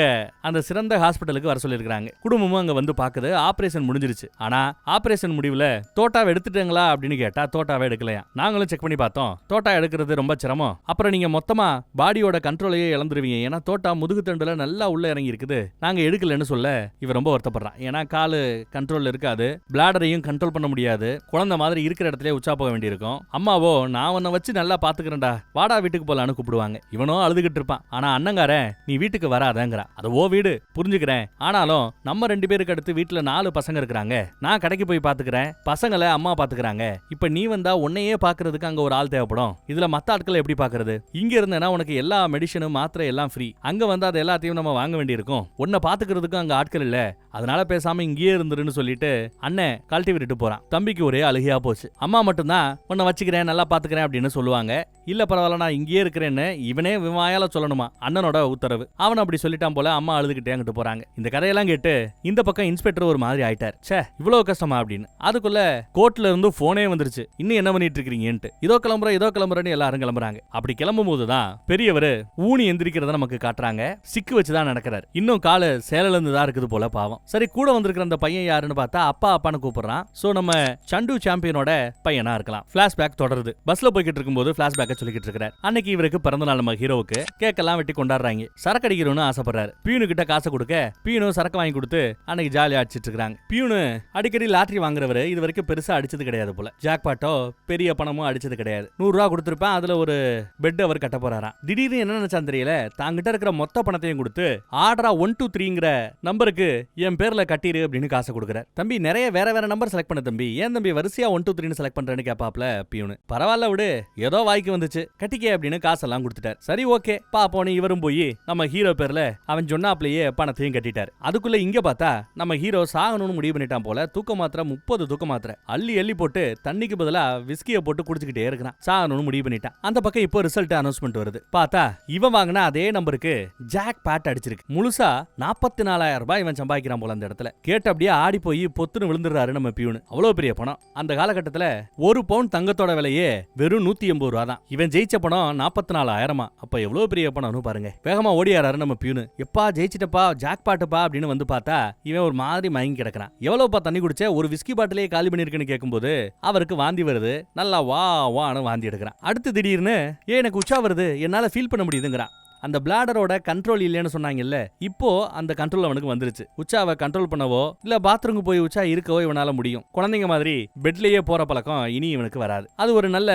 அந்த சிறந்த ஹாஸ்பிட்டலுக்கு வர சொல்லி குடும்பமும் அங்க வந்து பாக்குது. ஆபரேஷன் முடிஞ்சிருச்சு. ஆனா ஆபரேஷன் முடிவுல தோட்டாவை எடுத்துட்டாங்களா அப்படின்னு கேட்டா தோட்டாவை எடுக்கலையா. நாங்களும் செக் பண்ணி பார்த்தோம், தோட்டா எடுக்கிறது ரொம்ப சிரமம். அப்புறம் நீங்க மொத்தமா பாடியோட கண்ட்ரோலையே இழந்துருவீங்க. ஏன்னா தோட்டா முதுகு தண்டுல நல்லா உள்ள இறங்கி இருக்குது, நாங்க எடுக்கலன்னு சொல்ல இவன் ரொம்ப வருத்தப்படுறான். ஏன்னா காலு கண்ட்ரோல் இருக்காது, பிளாடரையும் கண்ட்ரோல் பண்ண முடியாது, குழந்தை மாதிரி இருக்கிற இடத்துல உச்சா போக வேண்டியிருக்கும். அம்மாவோ நான் உன்னை வச்சு நல்லா பாத்துக்கிறேன்டா, வாடா வீட்டுக்கு போலான்னு கூப்பிடுவாங்க. இவனோ அழுதுகிட்டு இருப்பான். ஆனா அண்ணங்காரன் நீ வீட்டுக்கு வராதங்கிறான். அது ஓ வீடு புரிஞ்சுக்கிறேன், ஆனாலும் நம்ம 2 பேருக்கு அடுத்து வீட்டுல 4 பசங்க இருக்கிறாங்க, நான் கடைக்கு போய் பாத்துக்கிறேன், பசங்களை அம்மா பாத்துக்கிறாங்க. இப்ப நீ வந்தா உன்னையே பாக்குறதுக்கு அங்க ஒரு ஆள் தேவைப்படும். இதுல மத்த ஆட்களை எப்படி பாக்குறது? இங்க இருந்தேன்னா உனக்கு எல்லா மெடிசனும் மாத்திரை எல்லாம் ஃப்ரீ, அங்க வந்தா அது எல்லாத்தையும் நம்ம வாங்க வேண்டியிருக்கும். உன்னை பாத்துக்கிறதுக்கும் அங்க ஆட்கள் இல்ல, அதனால பேசாம இங்கேயே இருந்துருன்னு சொல்லிட்டு அண்ணன் கழட்டி விட்டுட்டு போறான். தம்பிக்கு ஒரே அழுகையா போச்சு. அம்மா மட்டும்தான் உன்னை வச்சுக்கிறேன் நல்லா பாத்துக்கிறேன் அப்படின்னு சொல்லுவாங்க. இல்ல பரவாயில்ல நான் இங்கேயே இருக்கிறேன்னு இவனே விமாயால சொல்லணுமா, அண்ணனோட உத்தரவு. அவன் அப்படி சொல்லிட்டான் போல. அம்மா அழுதுகிட்டே அங்கிட்டு போறாங்க. இந்த கதையெல்லாம் கேட்டு இந்த பக்கம் இன்ஸ்பெக்டர் ஒரு மாதிரி ஆயிட்டார். சே இவ்வளவு கஷ்டமா அப்படின்னு. அதுக்குள்ள கோர்ட்ல இருந்து போனே வந்துருச்சு, இன்னும் என்ன பண்ணிட்டு இருக்கீங்கன்ட்டு. இதோ கிளம்புறேன்னு எல்லாரும் கிளம்புறாங்க. அப்படி கிளம்பும் போதுதான் பெரியவர் ஊனி எந்திரிக்கிறத நமக்கு காட்டுறாங்க. சிக்கு வச்சுதான் நடக்கிறார். இன்னும் காலு சேலிழந்து தான் இருக்குது போல. பாவம். சரி கூட வந்திருக்கிற அந்த பையன் யாருன்னு பார்த்தா அப்பான்னு கூப்பிடுறான். சோ நம்ம சண்டு சாம்பியனோட பையனா இருக்கலாம். பிளாஷ்பேக் தொடருது. பஸ்ல போய்கிட்டு இருக்கும்போது பிளாஷ்பேக்க சொல்லிக்கிட்டு இருக்கிறார். அன்னைக்கு இவருக்கு பிறந்த நாள் நம்ம ஹீரோவுக்கு. கேக்கெல்லாம் வெட்டி கொண்டாடுறாங்க. சரக்கு அடிக்கணும்னு ஆசைப்படுறாரு. பியூனு கிட்ட காசு கொடுக்க பியூனு சரக்கு வாங்கி கொடுத்து அன்னைக்கு ஜாலியா அடிச்சிட்டு இருக்காங்க. பியூனு அடிக்கடி லாட்டரி வாங்குறவரு, இது வரைக்கும் பெருசா அடிச்சது கிடையாது போல. ஜாக்பாட்டோ பெரிய பணமும் அடிச்சது கிடையாது. 100 ரூபா கொடுத்திருப்பேன், அதுல ஒரு பெட் அவர் கட்ட போறாராம். திடீர்னு என்ன நினைச்சான் தெரியல, தாங்கிட்ட இருக்கிற மொத்த பணத்தையும் கொடுத்து ஆர்டரா 1 2 3ங்கிற நம்பருக்கு என் பேர்ல கட்டிரு அப்படின்னு காசு கொடுக்குற. தம்பி நிறைய வேற நம்பர் செலக்ட் பண்ண தம்பி, ஏன் தம்பி வரிசையா 1 2 3 செலக்ட் பண்றேன்னு கேப்பாப்ல பியூனு. பரவாயில்ல விடு, ஏதோ வாய்க்கு வந்துச்சு, கட்டிக்கே அப்படின்னு காசெல்லாம் கொடுத்துட்டார். சரி ஓகே பாப்போன்னு இவரும் போய் நம்ம ஹீரோ பேர்ல அவன் சொன்னாப்லயே பணத்தையும் கட்டிட்டார். அதுக்குள்ள அதுக்குள்ள இங்க பார்த்தா நம்ம ஹீரோ சாகணும்னு முடிவு பண்ணிட்டான் போல. தூக்க மாத்திரை 30 தூக்க மாத்திரை அள்ளி அள்ளி போட்டு தண்ணிக்கு பதிலா விஸ்கியை போட்டு குடிச்சுக்கிட்டே இருக்கிறான். சாகணும்னு முடிவு பண்ணிட்டான். அந்த பக்கம் இப்போ ரிசல்ட் அனௌன்ஸ்மெண்ட் வருது. பார்த்தா இவன் வாங்கினா அதே நம்பருக்கு ஜாக் பாட் அடிச்சிருக்கு. முழுசா 44,000 ரூபாய் இவன் சம்பாதிக்கிறான் போல. அந்த இடத்துல கேட்டு அப்படியே ஆடி போய் பொத்துன்னு விழுந்துடுறாரு நம்ம பியூனு. அவ்வளவு பெரிய பணம். அந்த காலகட்டத்துல 1 பவுண்ட் தங்கத்தோட விலையே வெறும் 180 ரூபா தான். இவன் ஜெயிச்ச பணம் 44,000. அப்ப எவ்வளவு பெரிய பணம்னு பாருங்க. வேகமா ஓடியாரு நம்ம பியூனு. எப்பா ஜெயிச்சிட்டப்பா, ஜாக் பாட்டுப்பா அப்படின்னு வந்து பார்த்தா இவன் ஒரு மாதிரி மயங்கி கிடக்குறான். எவ்வளவுப்பா தண்ணி குடிச்ச? ஒரு விஸ்கி பாட்டிலே காலி பண்ணிருக்குன்னு கேட்கும்போது அவருக்கு வாந்தி வருது. நல்லா வான்னு வாந்தி எடுக்கிறான். அடுத்து திடீர்னு எனக்கு உச்சா வருது, என்னால ஃபீல் பண்ண முடியுதுங்கிறான். அந்த பிளாடரோட கண்ட்ரோல் இல்லைன்னு சொன்னாங்கல்ல, இப்போ அந்த கண்ட்ரோல் அவனுக்கு வந்துருச்சு. உச்சாவை கண்ட்ரோல் பண்ணவோ இல்ல பாத்ரூமுக்கு போய் உச்சா இருக்கவோ இவனால முடியும். குழந்தைங்க மாதிரி பெட்லயே போற பழக்கம் இனி இவனுக்கு வராது. அது ஒரு நல்ல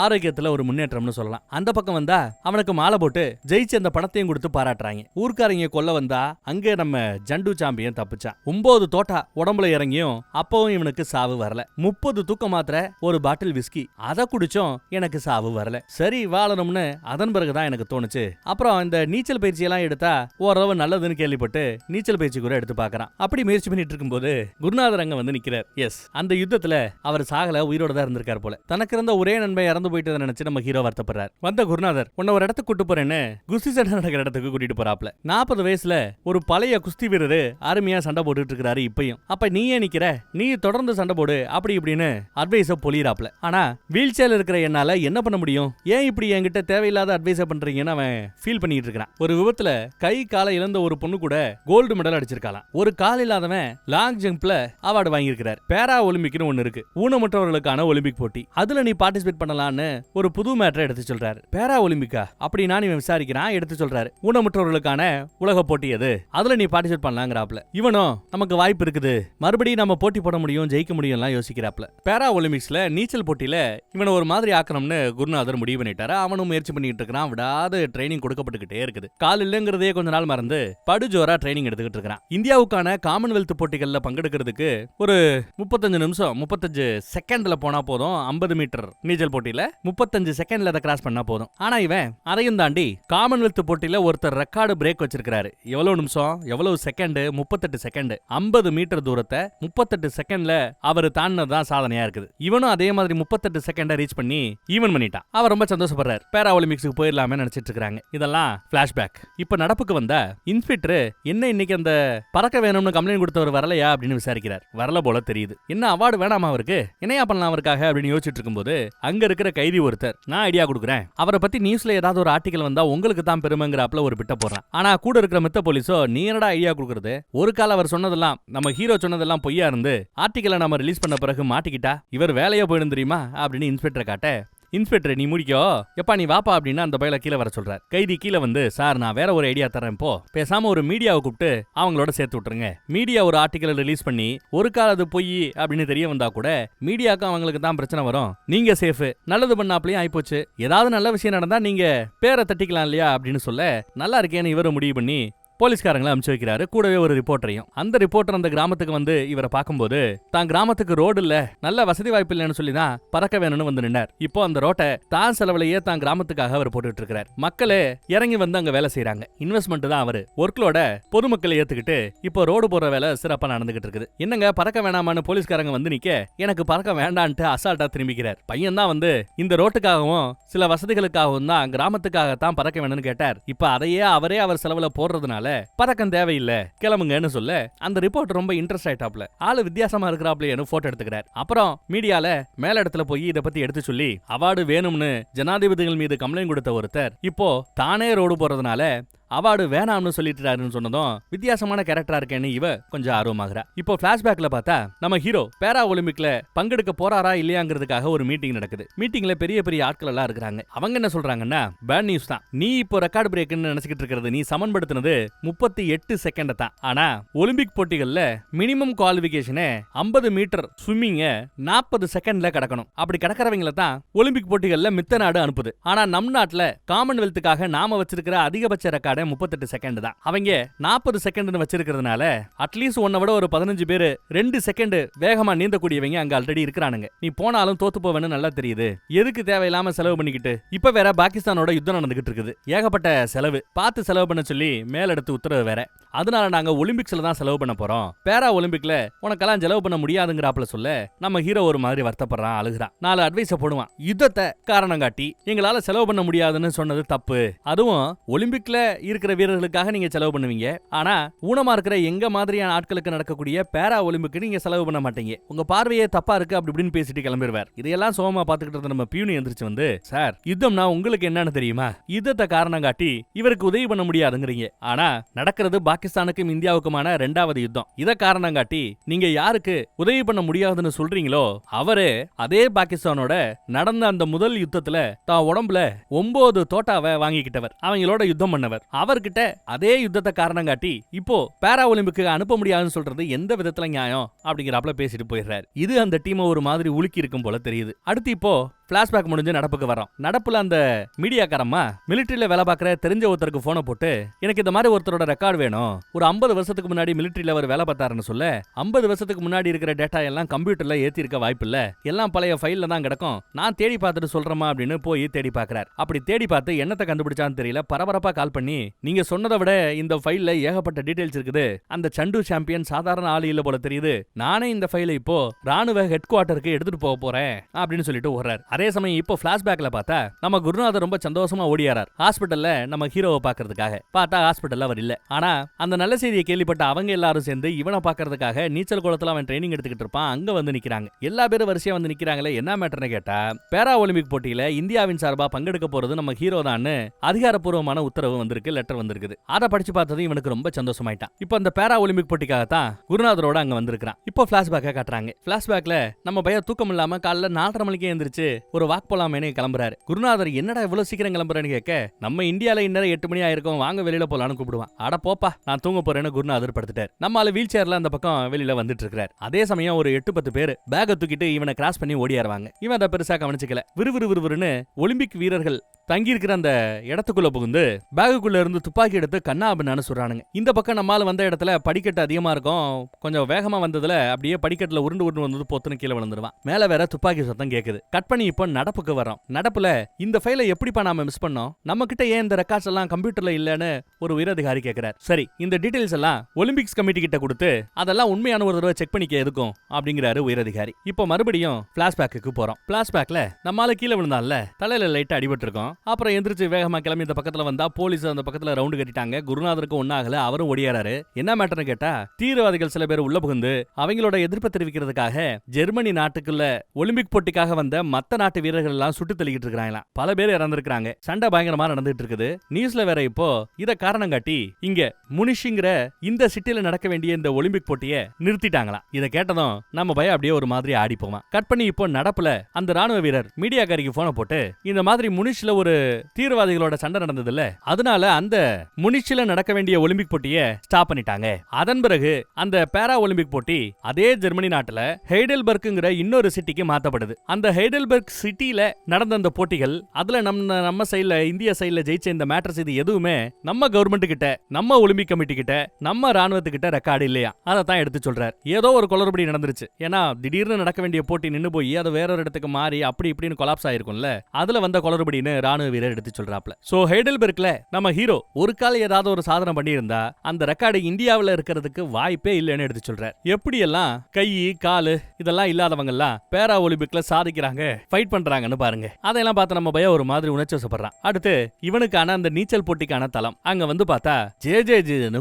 ஆரோக்கியத்துல ஒரு முன்னேற்றம்னு சொல்லலாம். அந்த பக்கம் வந்தா அவனுக்கு மாலை போட்டு ஜெயிச்சு அந்த பணத்தையும் கொடுத்து பாராட்டுறாங்க. ஊர்க்காரங்க கொல்ல வந்தா அங்க நம்ம ஜண்டு சாம்பியன் தப்பிச்சான். 9 தோட்டா உடம்புல இறங்கியும் அப்பவும் இவனுக்கு சாவு வரல. 30 தூக்க மாத்திரை, ஒரு பாட்டில் விஸ்கி, அதை குடிச்சும் எனக்கு சாவு வரல. சரி வாழணும்னு அதன் பிறகுதான் எனக்கு தோணுச்சு. அப்புறம் இந்த நீச்சல் பயிற்சி எல்லாம் எடுத்தா ஓரளவு நல்லதுன்னு கேள்விப்பட்டு நீச்சல் பயிற்சி கூட எடுத்து பாக்குறான். அப்படி முயற்சி பண்ணிட்டு இருக்கும்போது குருநாதர் அங்க வந்து நிக்கிறார். எஸ், அந்த யுத்தத்துல அவர் சாகல, உயிரோட தான் இருந்திருக்காரு போல. தனக்கு இருந்த ஒரே நண்பை இறந்து போயிட்டு நினைச்சு நம்ம ஹீரோ வருத்தப்படுறார். வந்த குருநாதர் உன்ன ஒரு இடத்துக்கு கூட்டு போறேன்னு குஸ்தி சண்டை நடக்கிற இடத்துக்கு கூட்டிட்டு போறாப்ல. 40 வயசுல ஒரு பழைய குஸ்தி வீரரு அருமையா சண்டை போட்டுட்டு இருக்காரு இப்பயும். அப்ப நீ ஏன் நிக்கிற, நீ தொடர்ந்து சண்டை போடு அப்படி இப்படின்னு அட்வைஸ பொழியறாப்ல. ஆனா வீல் சேர்ல இருக்கிற என்னால என்ன பண்ண முடியும், ஏன் இப்படி என்கிட்ட தேவையில்லாத அட்வைஸ பண்றீங்கன்னு அவன் ஃபீல் பண்ணிட்டு இருக்கான். ஒரு விபத்துல கை காலை இழந்த ஒரு பொண்ணு கூட கோல்டு மெடல் அடிச்சிருக்காளாம். ஒரு கால் இல்லாதவன் லாங் ஜம்ப்ல அவார்டு வாங்கியிருக்கிறார். பேரா ஒலிம்பிக்னு ஒன்னு இருக்கு, ஊனமுற்றவர்களுக்கான ஒலிம்பிக் போட்டி. அதுல நீ பார்ட்டிசிபேட் பண்ணலாம்னு ஒரு புது மேட்டரை எடுத்து சொல்றாரு. பேரா ஒலிம்பிக்கா அப்படி நான் இவன் விசாரிக்கிறான். எடுத்து சொல்றாரு ஊனமுற்றவர்களுக்கான உலக போட்டி அது, அதுல நீ பார்ட்டிசிபேட் பண்ணலாங்கிறாப்ல. இவனும் நமக்கு வாய்ப்பு இருக்குது, மறுபடியும் நம்ம போட்டி போட முடியும், ஜெயிக்க முடியும்லாம் யோசிக்கிறாப்ல. பேரா ஒலிம்பிக்ஸ்ல நீச்சல் போட்டியில இவனை ஒரு மாதிரி ஆக்கணும்னு குருநாதர் முடிவு பண்ணிட்டாரு. அவனும் முயற்சி பண்ணிட்டு இருக்கான். விடாது ட்ரைனிங் கொடுக்கப்பட்டுக்கிட்டே இருக்குது. கால் இல்லங்கிறதே கொஞ்ச நாள் மறந்து படுஜோரா ட்ரைனிங் எடுத்துக்கிட்டு இருக்கான். இந்தியாவுக்கான காமன்வெல்த் போட்டிகள்ல பங்கெடுக்கிறதுக்கு ஒரு 35 நிமிஷம் 35 செகண்ட்ல போனா போதும். 50 மீட்டர் நீச்சல் போட்டியில 35 செகண்ட்ல அதை கிராஸ் பண்ணா போதும். ஆனா இவன் அதையும் தாண்டி காமன்வெல்த் போட்டியில ஒருத்தர் ரெக்கார்டு பிரேக் வச்சிருக்காரு. எவ்வளவு நிமிஷம், எவ்வளவு செகண்ட்? 38 செகண்ட். 50 மீட்டர் தூரத்தை 38 செகண்ட்ல அவர் தாண்டினதுதான் சாதனையா இருக்குது. இவனும் அதே மாதிரி 38 செகண்ட ரீச் பண்ணி ஈவன் பண்ணிட்டான். அவர் ரொம்ப சந்தோஷப்படுறாரு. பேரா ஒலிம்பிக்ஸ்க்கு போயிடலாமே நினைச்சிட்டு இருக்காங்க. இதெல்லாம் பிளாஷ்பேக். இப்ப நடப்புக்கு வந்த இன்ஸ்பெக்டர் என்ன இன்னைக்கு அந்த பறக்க வேணும்னு கம்ப்ளைண்ட் கொடுத்தவர் வரலையா அப்படின்னு விசாரிக்கிறார். வரல போல தெரியுது. என்ன அவார்டு வேணாமா அவருக்கு, என்னையா பண்ணலாம் அவருக்காக அப்படின்னு யோசிச்சுட்டு இருக்கும்போது அங்க இருக்கிற கைதி ஒருத்தர் நான் ஐடியா கொடுக்குறேன், அவரை பத்தி நியூஸ்ல ஏதாவது ஒரு ஆர்டிகல் வந்தா உங்களுக்கு தான் பெருமைங்கிறாப்ல ஒரு பிட்ட போடுறான். ஆனா கூட இருக்கிற மித்த போலீஸோ நீ என்னடா ஐடியா கொடுக்கறது, ஒரு கால அவர் சொன்னதெல்லாம் நம்ம ஹீரோ சொன்னதெல்லாம் பொய்யா இருந்து ஆர்டிகலை நம்ம ரிலீஸ் பண்ண பிறகு மாட்டிக்கிட்டா இவர் வேலையா போயிடும் தெரியுமா அப்படின்னு இன்ஸ்பெக்டரை காட்ட, இன்ஸ்பெக்டர் நீ முடிக்கோ எப்பா நீ வாப்பா அப்படின்னு அந்த பையில கீழே வர சொல்றார். கைதி கீழே வந்து சார் நான் வேற ஒரு ஐடியா தரேன், போ பேசாம ஒரு மீடியாவை கூப்பிட்டு அவங்களோட சேர்த்து விட்டுருங்க. மீடியா ஒரு ஆர்டிக்கலை ரிலீஸ் பண்ணி ஒரு கால அது பொய் அப்படின்னு தெரிய வந்தா கூட மீடியாவுக்கு அவங்களுக்கு தான் பிரச்சனை வரும். நீங்க சேஃப், நல்லது பண்ணாப்லயும் ஆயிப்போச்சு, ஏதாவது நல்ல விஷயம் நடந்தா நீங்க பேரை தட்டிக்கலாம் இல்லையா அப்படின்னு சொல்ல நல்லா இருக்கேன்னு இவரை முடிவு பண்ணி போலீஸ்காரங்களை அனுப்பிச்சு வைக்கிறாரு. கூடவே ஒரு ரிப்போர்ட்டரையும். அந்த ரிப்போர்ட்டர் அந்த கிராமத்துக்கு வந்து இவரை பார்க்கும்போது தான் கிராமத்துக்கு ரோடு இல்ல, நல்ல வசதி வாய்ப்பு இல்லைன்னு சொல்லி தான் பறக்க வேணும்னு வந்து நின்னார். இப்போ அந்த ரோட்டை தான் செலவுலையே தான் கிராமத்துக்காக அவர் போட்டுட்டு இருக்கிறார். மக்களே இறங்கி வந்து அங்க வேலை செய்யறாங்க. இன்வெஸ்ட்மெண்ட் தான் அவரு. ஒர்க்லோட பொதுமக்களை ஏத்துக்கிட்டு இப்போ ரோடு போற வேலை சிறப்பா நடந்துகிட்டு இருக்குது. என்னங்க பறக்க வேணாமான்னு போலீஸ்காரங்க வந்து நிக்க எனக்கு பறக்க வேண்டான்ட்டு அசால்ட்டா திரும்பிக்கிறார். பையன் தான் வந்து இந்த ரோட்டுக்காகவும் சில வசதிகளுக்காகவும் தான் கிராமத்துக்காகத்தான் பறக்க வேணும்னு கேட்டார். இப்ப அதையே அவரே அவர் செலவுல போடுறதுனால பறக்கம் தேவையில்லை கிளம்புங்கன்னு சொல்ல அந்த ரிப்போர்ட் ரொம்ப இன்ட்ரெஸ்ட் ஆயிட்டாப்ல. ஆளு வித்தியாசமா இருக்கிறாப்லன்னு போட்டோ எடுத்துக்கிறார். அப்புறம் மீடியால மேல இடத்துல போய் இதை பத்தி எடுத்து சொல்லி அவார்டு வேணும்னு ஜனாதிபதிகள் மீது கம்ப்ளைண்ட் கொடுத்த ஒருத்தர் இப்போ தானே ரோடு போறதுனால அவார்டு வேணாம்னு சொல்லிட்டு சொன்னதும் வித்தியாசமான கேரக்டரா இருக்கேன்னு இவ கொஞ்சம் ஆர்வமாகறா. இப்போ பிளாஷ்பேக்ல பார்த்தா நம்ம ஹீரோ பேரா ஒலிம்பிக்ல பங்கெடுக்க போறாரா இல்லையாங்கிறதுக்காக ஒரு மீட்டிங் நடக்குது. மீட்டிங்ல பெரிய பெரிய ஆட்கள் எல்லாம் இருக்காங்க. அவங்க என்ன சொல்றாங்கன்னா பேட் நியூஸ் தான், நீ இப்போ ரெக்கார்டு பிரேக்னு நினைச்சிட்டு இருக்கிறது, நீ சமன்படுத்தினது 38 செகண்ட் தான். ஆனா ஒலிம்பிக் போட்டிகள்ல மினிமம் குவாலிபிகேஷனே 50 மீட்டர் ஸ்விம்மிங்க 40 செகண்ட்ல கடக்கணும். அப்படி கடக்கிறவங்கள தான் ஒலிம்பிக் போட்டிகள்ல மித்த நாடு அனுப்புது. ஆனா நம் நாட்டுல காமன்வெல்த்துக்காக நாம வச்சிருக்கிற அதிகபட்ச ரெக்கார்டு இருக்கிறதே 38 செகண்ட் தான். அவங்க 40 செகண்ட் வச்சிருக்கிறதுனால அட்லீஸ்ட் உன்னை விட ஒரு 15 பேரு 2 செகண்ட் வேகமா நீந்தக்கூடியவங்க அங்க ஆல்ரெடி இருக்கிறானுங்க. நீ போனாலும் தோத்து போவேன்னு நல்லா தெரியுது. எதுக்கு தேவையில்லாம செலவு பண்ணிக்கிட்டு? இப்ப வேற பாகிஸ்தானோட யுத்தம் நடந்துகிட்டு இருக்குது. ஏகப்பட்ட செலவு, பார்த்து செலவு பண்ண சொல்லி மேலெடுத்து உத்தரவு வேற. அதனால நாங்க ஒலிம்பிக்ஸ்ல தான் செலவு பண்ண போறோம். பேரா ஒலிம்பிக்ல உனக்கெல்லாம் செலவு பண்ண முடியாதுங்கிறாப்ல சொல்ல நம்ம ஹீரோ ஒரு மாதிரி வருத்தப்படுறான், அழுகுறான். 4 அட்வைஸ போடுவான். யுத்தத்தை காரணம் காட்டி எங்களால செலவு பண்ண முடியாதுன்னு சொன்னது தப்பு. அதுவும் ஒலிம்பிக்ல இருக்கிற வீரர்களுக்காக நீங்க செலவு பண்ணுவீங்க. ஆனா ஊனமா இருக்கிற எங்க மாதிரியான ஆட்களுக்கு நடக்கக்கூடிய பேரா ஒலிம்பிக்கு நீங்க செலவு பண்ண மாட்டீங்க. உங்க பார்வையே தப்பா இருக்கு அப்படி இப்படின்னு பேசிட்டு கிளம்பிடுவார். இதையெல்லாம் சோகமா பாத்துக்கிட்டு நம்ம பியூனி எந்திரிச்சு வந்து, சார் யுத்தம்னா உங்களுக்கு என்னன்னு தெரியுமா? யுத்தத்தை காரணம் காட்டி இவருக்கு உதவி பண்ண முடியாதுங்கிறீங்க. ஆனா நடக்கிறது பாகிஸ்தானுக்கும் இந்தியாவுக்குமான 2வது யுத்தம். இத காரணம் காட்டி நீங்க யாருக்கு உதவி பண்ண முடியாதுன்னு சொல்றீங்களோ அவரு அதே பாகிஸ்தானோட நடந்த அந்த முதல் யுத்தத்துல தான் உடம்புல 9 தோட்டாவை வாங்கிக்கிட்டவர், அவங்களோட யுத்தம் பண்ணவர். அவர்கிட்ட அதே யுத்தத்தை காரணம் காட்டி இப்போ பேரா ஒலிம்பிக்கு அனுப்ப முடியாதுன்னு சொல்றது எந்த விதத்துல நியாயம் அப்படிங்கிறாப்ல பேசிட்டு போயிடுறாரு. இது அந்த டீமை ஒரு மாதிரி உலுக்கி இருக்கும் போல தெரியுது. அடுத்து இப்போ பிளாஷ்பேக் முடிஞ்சு நடப்புக்கு வரோம். நடப்புல அந்த மீடியாக்காரம்மா மிலிட்டரியில வேலை பார்க்குற தெரிஞ்ச ஒருத்தருக்கு போனை போட்டு, எனக்கு இந்த மாதிரி ஒருத்தரோட ரெக்கார்டு வேணும். ஒரு 50 வருஷத்துக்கு முன்னாடி மிலிட்டரியில அவர் வேலை பார்த்தாருன்னு சொல்ல, 50 வருஷத்துக்கு முன்னாடி இருக்கிற டேட்டா எல்லாம் கம்ப்யூட்டர்ல ஏத்தி இருக்க வாய்ப்பு இல்ல, எல்லாம் பழைய ஃபைல்ல தான் கிடக்கும், நான் தேடி பார்த்துட்டு சொல்றேமா அப்படின்னு போய் தேடி பார்க்கறார். அப்படி தேடி பார்த்து என்னத்தை கண்டுபிடிச்சான்னு தெரியல, பரபரப்பா கால் பண்ணி, நீங்க சொன்னதை விட இந்த ஃபைல்ல ஏகப்பட்ட டீடைல்ஸ் இருக்குது, அந்த சண்டு சாம்பியன் சாதாரண ஆளு இல்ல போல தெரியுது, நானே இந்த ஃபைலை இப்போ ராணுவ ஹெட் குவார்ட்டருக்கு எடுத்துட்டு போக போறேன் அப்படின்னு சொல்லிட்டு ஓடுறார். அதே சமயம் இப்போ பிளாஷ்பேக்ல பார்த்தா நம்ம குருநாதர் ரொம்ப சந்தோஷமா ஓடியாரார் ஹாஸ்பிட்டல்ல நம்ம ஹீரோவை பாக்குறதுக்காக. பார்த்தா ஹாஸ்பிட்டல்ல அவர் இல்ல. ஆனா அந்த நல்ல செய்தியை கேள்விப்பட்ட அவங்க எல்லாரும் சேர்ந்து இவனை பாக்குறதுக்காக நீச்சல் குளத்துல அவன் ட்ரைனிங் எடுத்துக்கிட்டு இருப்பான். அங்க வந்து நிக்கிறாங்க. எல்லா பேரும் வரிசையா வந்து நிக்கிறாங்களே. என்ன மேட்டர்னு கேட்டா, பேரா ஒலிம்பிக் போட்டியில இந்தியாவின் சார்பா பங்கெடுக்க போறது நம்ம ஹீரோ தான் அதிகாரப்பூர்வமான உத்தரவு வந்திருக்கு, லெட்டர் வந்திருக்குது. அதை படிச்சு பார்த்தது இவனுக்கு ரொம்ப சந்தோஷமாயிட்டான். இப்போ அந்த பேரா ஒலிம்பிக் போட்டிக்காக தான் குருநாதரோட அங்க வந்திருக்கான். இப்போ பிளாஷ்பேக்க காட்டுறாங்க. பிளாஷ்பேக்ல நம்ம பையன் தூக்கம் இல்லாம காலைல 4:30 மணிக்கே எந்திரிச்சு ஒரு வாக் போலாமேனு கிளம்புறாரு. குருநாதர் என்னடா இவ்வளவு சீக்கிரம் கிளம்புறேன்னு கேட்க, நம்ம இந்தியால இன்னும் 8 மணி ஆயிருக்கும், வாங்க வெளியில போலான்னு கூப்பிடுவான். அட போப்பா நான் தூங்க போறேன்னு குருநாதர் படுத்துட்டார். நம்மால வீல் சேர்ல அந்த பக்கம் வெளியில வந்துட்டு இருக்காரு. அதே சமயம் ஒரு 8-10 பேர் பேக தூக்கிட்டு இவனை கிராஸ் பண்ணி ஓடியாருவாங்க. இவன் அதை பெருசா கவனிச்சுக்கல. விறுவிறுன்னு ஒலிம்பிக் வீரர்கள் தங்கி இருக்கிற அந்த இடத்துக்குள்ள புகுந்து பேகுக்குள்ள இருந்து துப்பாக்கி எடுத்து கண்ணாபின்னு சொல்றானுங்க. இந்த பக்கம் நம்மால வந்த இடத்துல படிக்கட்டு அதிகமா இருக்கும், கொஞ்சம் வேகமா வந்ததுல அப்படியே படிக்கட்டுல உருண்டு வந்து பொத்துன்னு கீழே விழுந்துருவான். மேல வேற துப்பாக்கி சத்தம் கேக்குது. கட் பண்ணி இப்போ நடப்புக்கு வரோம். நடப்புல இந்த ஃபைலை எப்படிப்பா நாம மிஸ் பண்ணோம், நம்ம கிட்ட ஏன் இந்த ரெக்கார்ட்ஸ் எல்லாம் கம்ப்யூட்டர்ல இல்லன்னு ஒரு உயரதிகாரி கேக்குறாரு. சரி இந்த டீடைல்ஸ் எல்லாம் ஒலிம்பிக்ஸ் கமிட்டி கிட்ட கொடுத்து அதெல்லாம் உண்மையான ஒரு தடவை செக் பண்ணிக்க எதுக்கும் அப்படிங்கிறாரு உயரதிகாரி. இப்போ மறுபடியும் பிளாஷ்பேக்கு போறோம். பிளாஷ்பேக்ல நம்மால கீழே விழுந்தான்ல, தலையில லைட்டா அடிபட்டு இருக்கோம். அப்புறம் எந்திரிச்சு வேகமா கிளம்பி இந்த பக்கத்துல வந்தா போலீஸ் அந்த பக்கத்துல ரவுண்டு கட்டிட்டாங்க. குருநாதருக்கு ஒன்னாகல, அவரும் ஓடியாராரு. என்ன மேட்டர்னு கேட்டா, தீவிரவாதிகள் சில பேர் உள்ள புகுந்து அவங்களோட எதிர்ப்பை தெரிவிக்கிறதுக்காக ஜெர்மனி நாட்டுக்குள்ள ஒலிம்பிக் போட்டிக்காக வந்த மத்த நாட்டு வீரர்கள் எல்லாம் சுட்டு தள்ளிக்கிட்டு இருக்காங்க. பல பேர் இறந்திருக்காங்க. சண்டை பயங்கரமா நடந்துட்டு இருக்குது. நியூஸ்ல வேற இப்போ இத காரணம் காட்டி இங்க முனிஷிங்கிற இந்த சிட்டில நடக்க வேண்டிய இந்த ஒலிம்பிக் போட்டியை நிறுத்திட்டாங்களாம். இத கேட்டதும் நம்ம பையன் அப்படியே ஒரு மாதிரி ஆடி போவான். கட் பண்ணி இப்போ நடப்புல அந்த ராணுவ வீரர் மீடியாக்காரிக்கு போன போட்டு, இந்த மாதிரி முனிஷ்ல ஒரு தீவிரவாதிகளோட சண்டை நடந்தது இல்ல, அதனால அந்த முனிச்சில நடக்க வேண்டிய ஒலிம்பிக் போட்டியை ஸ்டாப் பண்ணிட்டாங்க. அதன் பிறகு அந்த பேரா ஒலிம்பிக் போட்டி அதே ஜெர்மனி நாட்டுல ஹெய்டெல்பர்க்ங்கிற இன்னொரு சிட்டிக்கு மாத்தப்படுது. அந்த ஹெய்டெல்பர்க் சிட்டில நடந்த அந்த போட்டிகள், அதுல நம்ம சைடுல இந்திய சைடுல ஜெயிச்ச இந்த மேட்டர்ஸ் இது எதுவுமே நம்ம கவர்மெண்ட் கிட்ட, நம்ம ஒலிம்பிக் கமிட்டி கிட்ட, நம்ம ராணுவத்துக்கிட்ட ரெக்கார்டு இல்லையா. அதை தான் எடுத்து சொல்றாரு. ஏதோ ஒரு குளறுபடி நடந்துருச்சு. ஏன்னா திடீர்னு நடக்க வேண்டிய போட்டி நின்னு போய் அது வேற ஒரு இடத்துக்கு மாறி அப்படி இப்படின்னு கொலாப்ஸ் ஆயிருக்கும்ல, அதுல வந்த குளறுபடின்னு ராணுவ வீரர் எடுத்து சொல்றாப்ல. சோ ஹெய்டெல்பர்க்ல நம்ம ஹீரோ ஒரு கால ஏதாவது ஒரு சாதனை பண்ணி இருந்தா அந்த ரெக்கார்டு இந்தியாவுல இருக்கிறதுக்கு வாய்ப்பே இல்லைன்னு எடுத்து சொல்றார். எப்படி எல்லாம் கை காலு இதெல்லாம் இல்லாதவங்க எல்லாம் பேரா ஒலிம்பிக்ல சாதிக்கிறாங்க, ஃபைட் பண்றாங்கன்னு பாருங்க. அதெல்லாம் பார்த்து நம்ம பையன் ஒரு மாதிரி உணர்ச்சி வசப்படுறான். அடுத்து இவனுக்கான அந்த நீச்சல் போட்டிக்கான தளம் அங்க வந்து பார்த்தா ஜே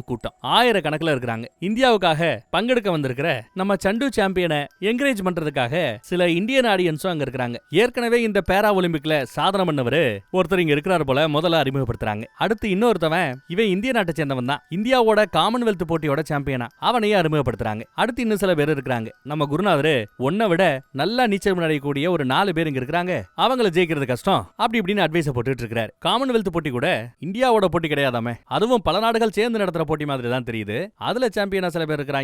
கூட்டம் ஆயிரக்கணக்கில் இருக்கிறாங்க. இந்தியாவுக்காக பங்கெடுக்க வந்திருக்கிற நம்ம சண்டு சாம்பியனை என்கரேஜ் பண்றதுக்காக சில இந்தியன் ஆடியன்ஸும் அங்க இருக்கிறாங்க. ஏற்கனவே இந்த பேரா ஒலிம்பிக்ல சாதனை பண்ணவரு ஒருத்தர் இங்க இருக்கிறார் போல முதல்ல அறிமுகப்படுத்துறாங்க. அடுத்து இன்னொருத்தவன் இவன் இந்திய நாட்டை சேர்ந்தவன் தான், இந்தியாவோட காமன்வெல்த் போட்டியோட சாம்பியனா, அவனையே அறிமுகப்படுத்துறாங்க. அடுத்து இன்னும் சில பேர் இருக்கிறாங்க. நம்ம குருநாதர் ஒன்ன விட நல்லா நீச்சல் விளையாடக்கூடிய ஒரு 4 பேர் இங்க இருக்கிறாங்க, அவங்கள ஜெயிக்கிறது கஷ்டம் அப்படி இப்படின்னு அட்வைஸ் போட்டுட்டு இருக்காரு. காமன்வெல்த் போட்டி கூட இந்தியாவோட போட்டி கிடையாதாமே, அதுவும் பல நாடுகள் சேர்ந்து நடத்துற போட்டி மாதிரி தான் தெரியுது. அதுல சாம்பியனா சில பேர் இருக்கிறாங்க.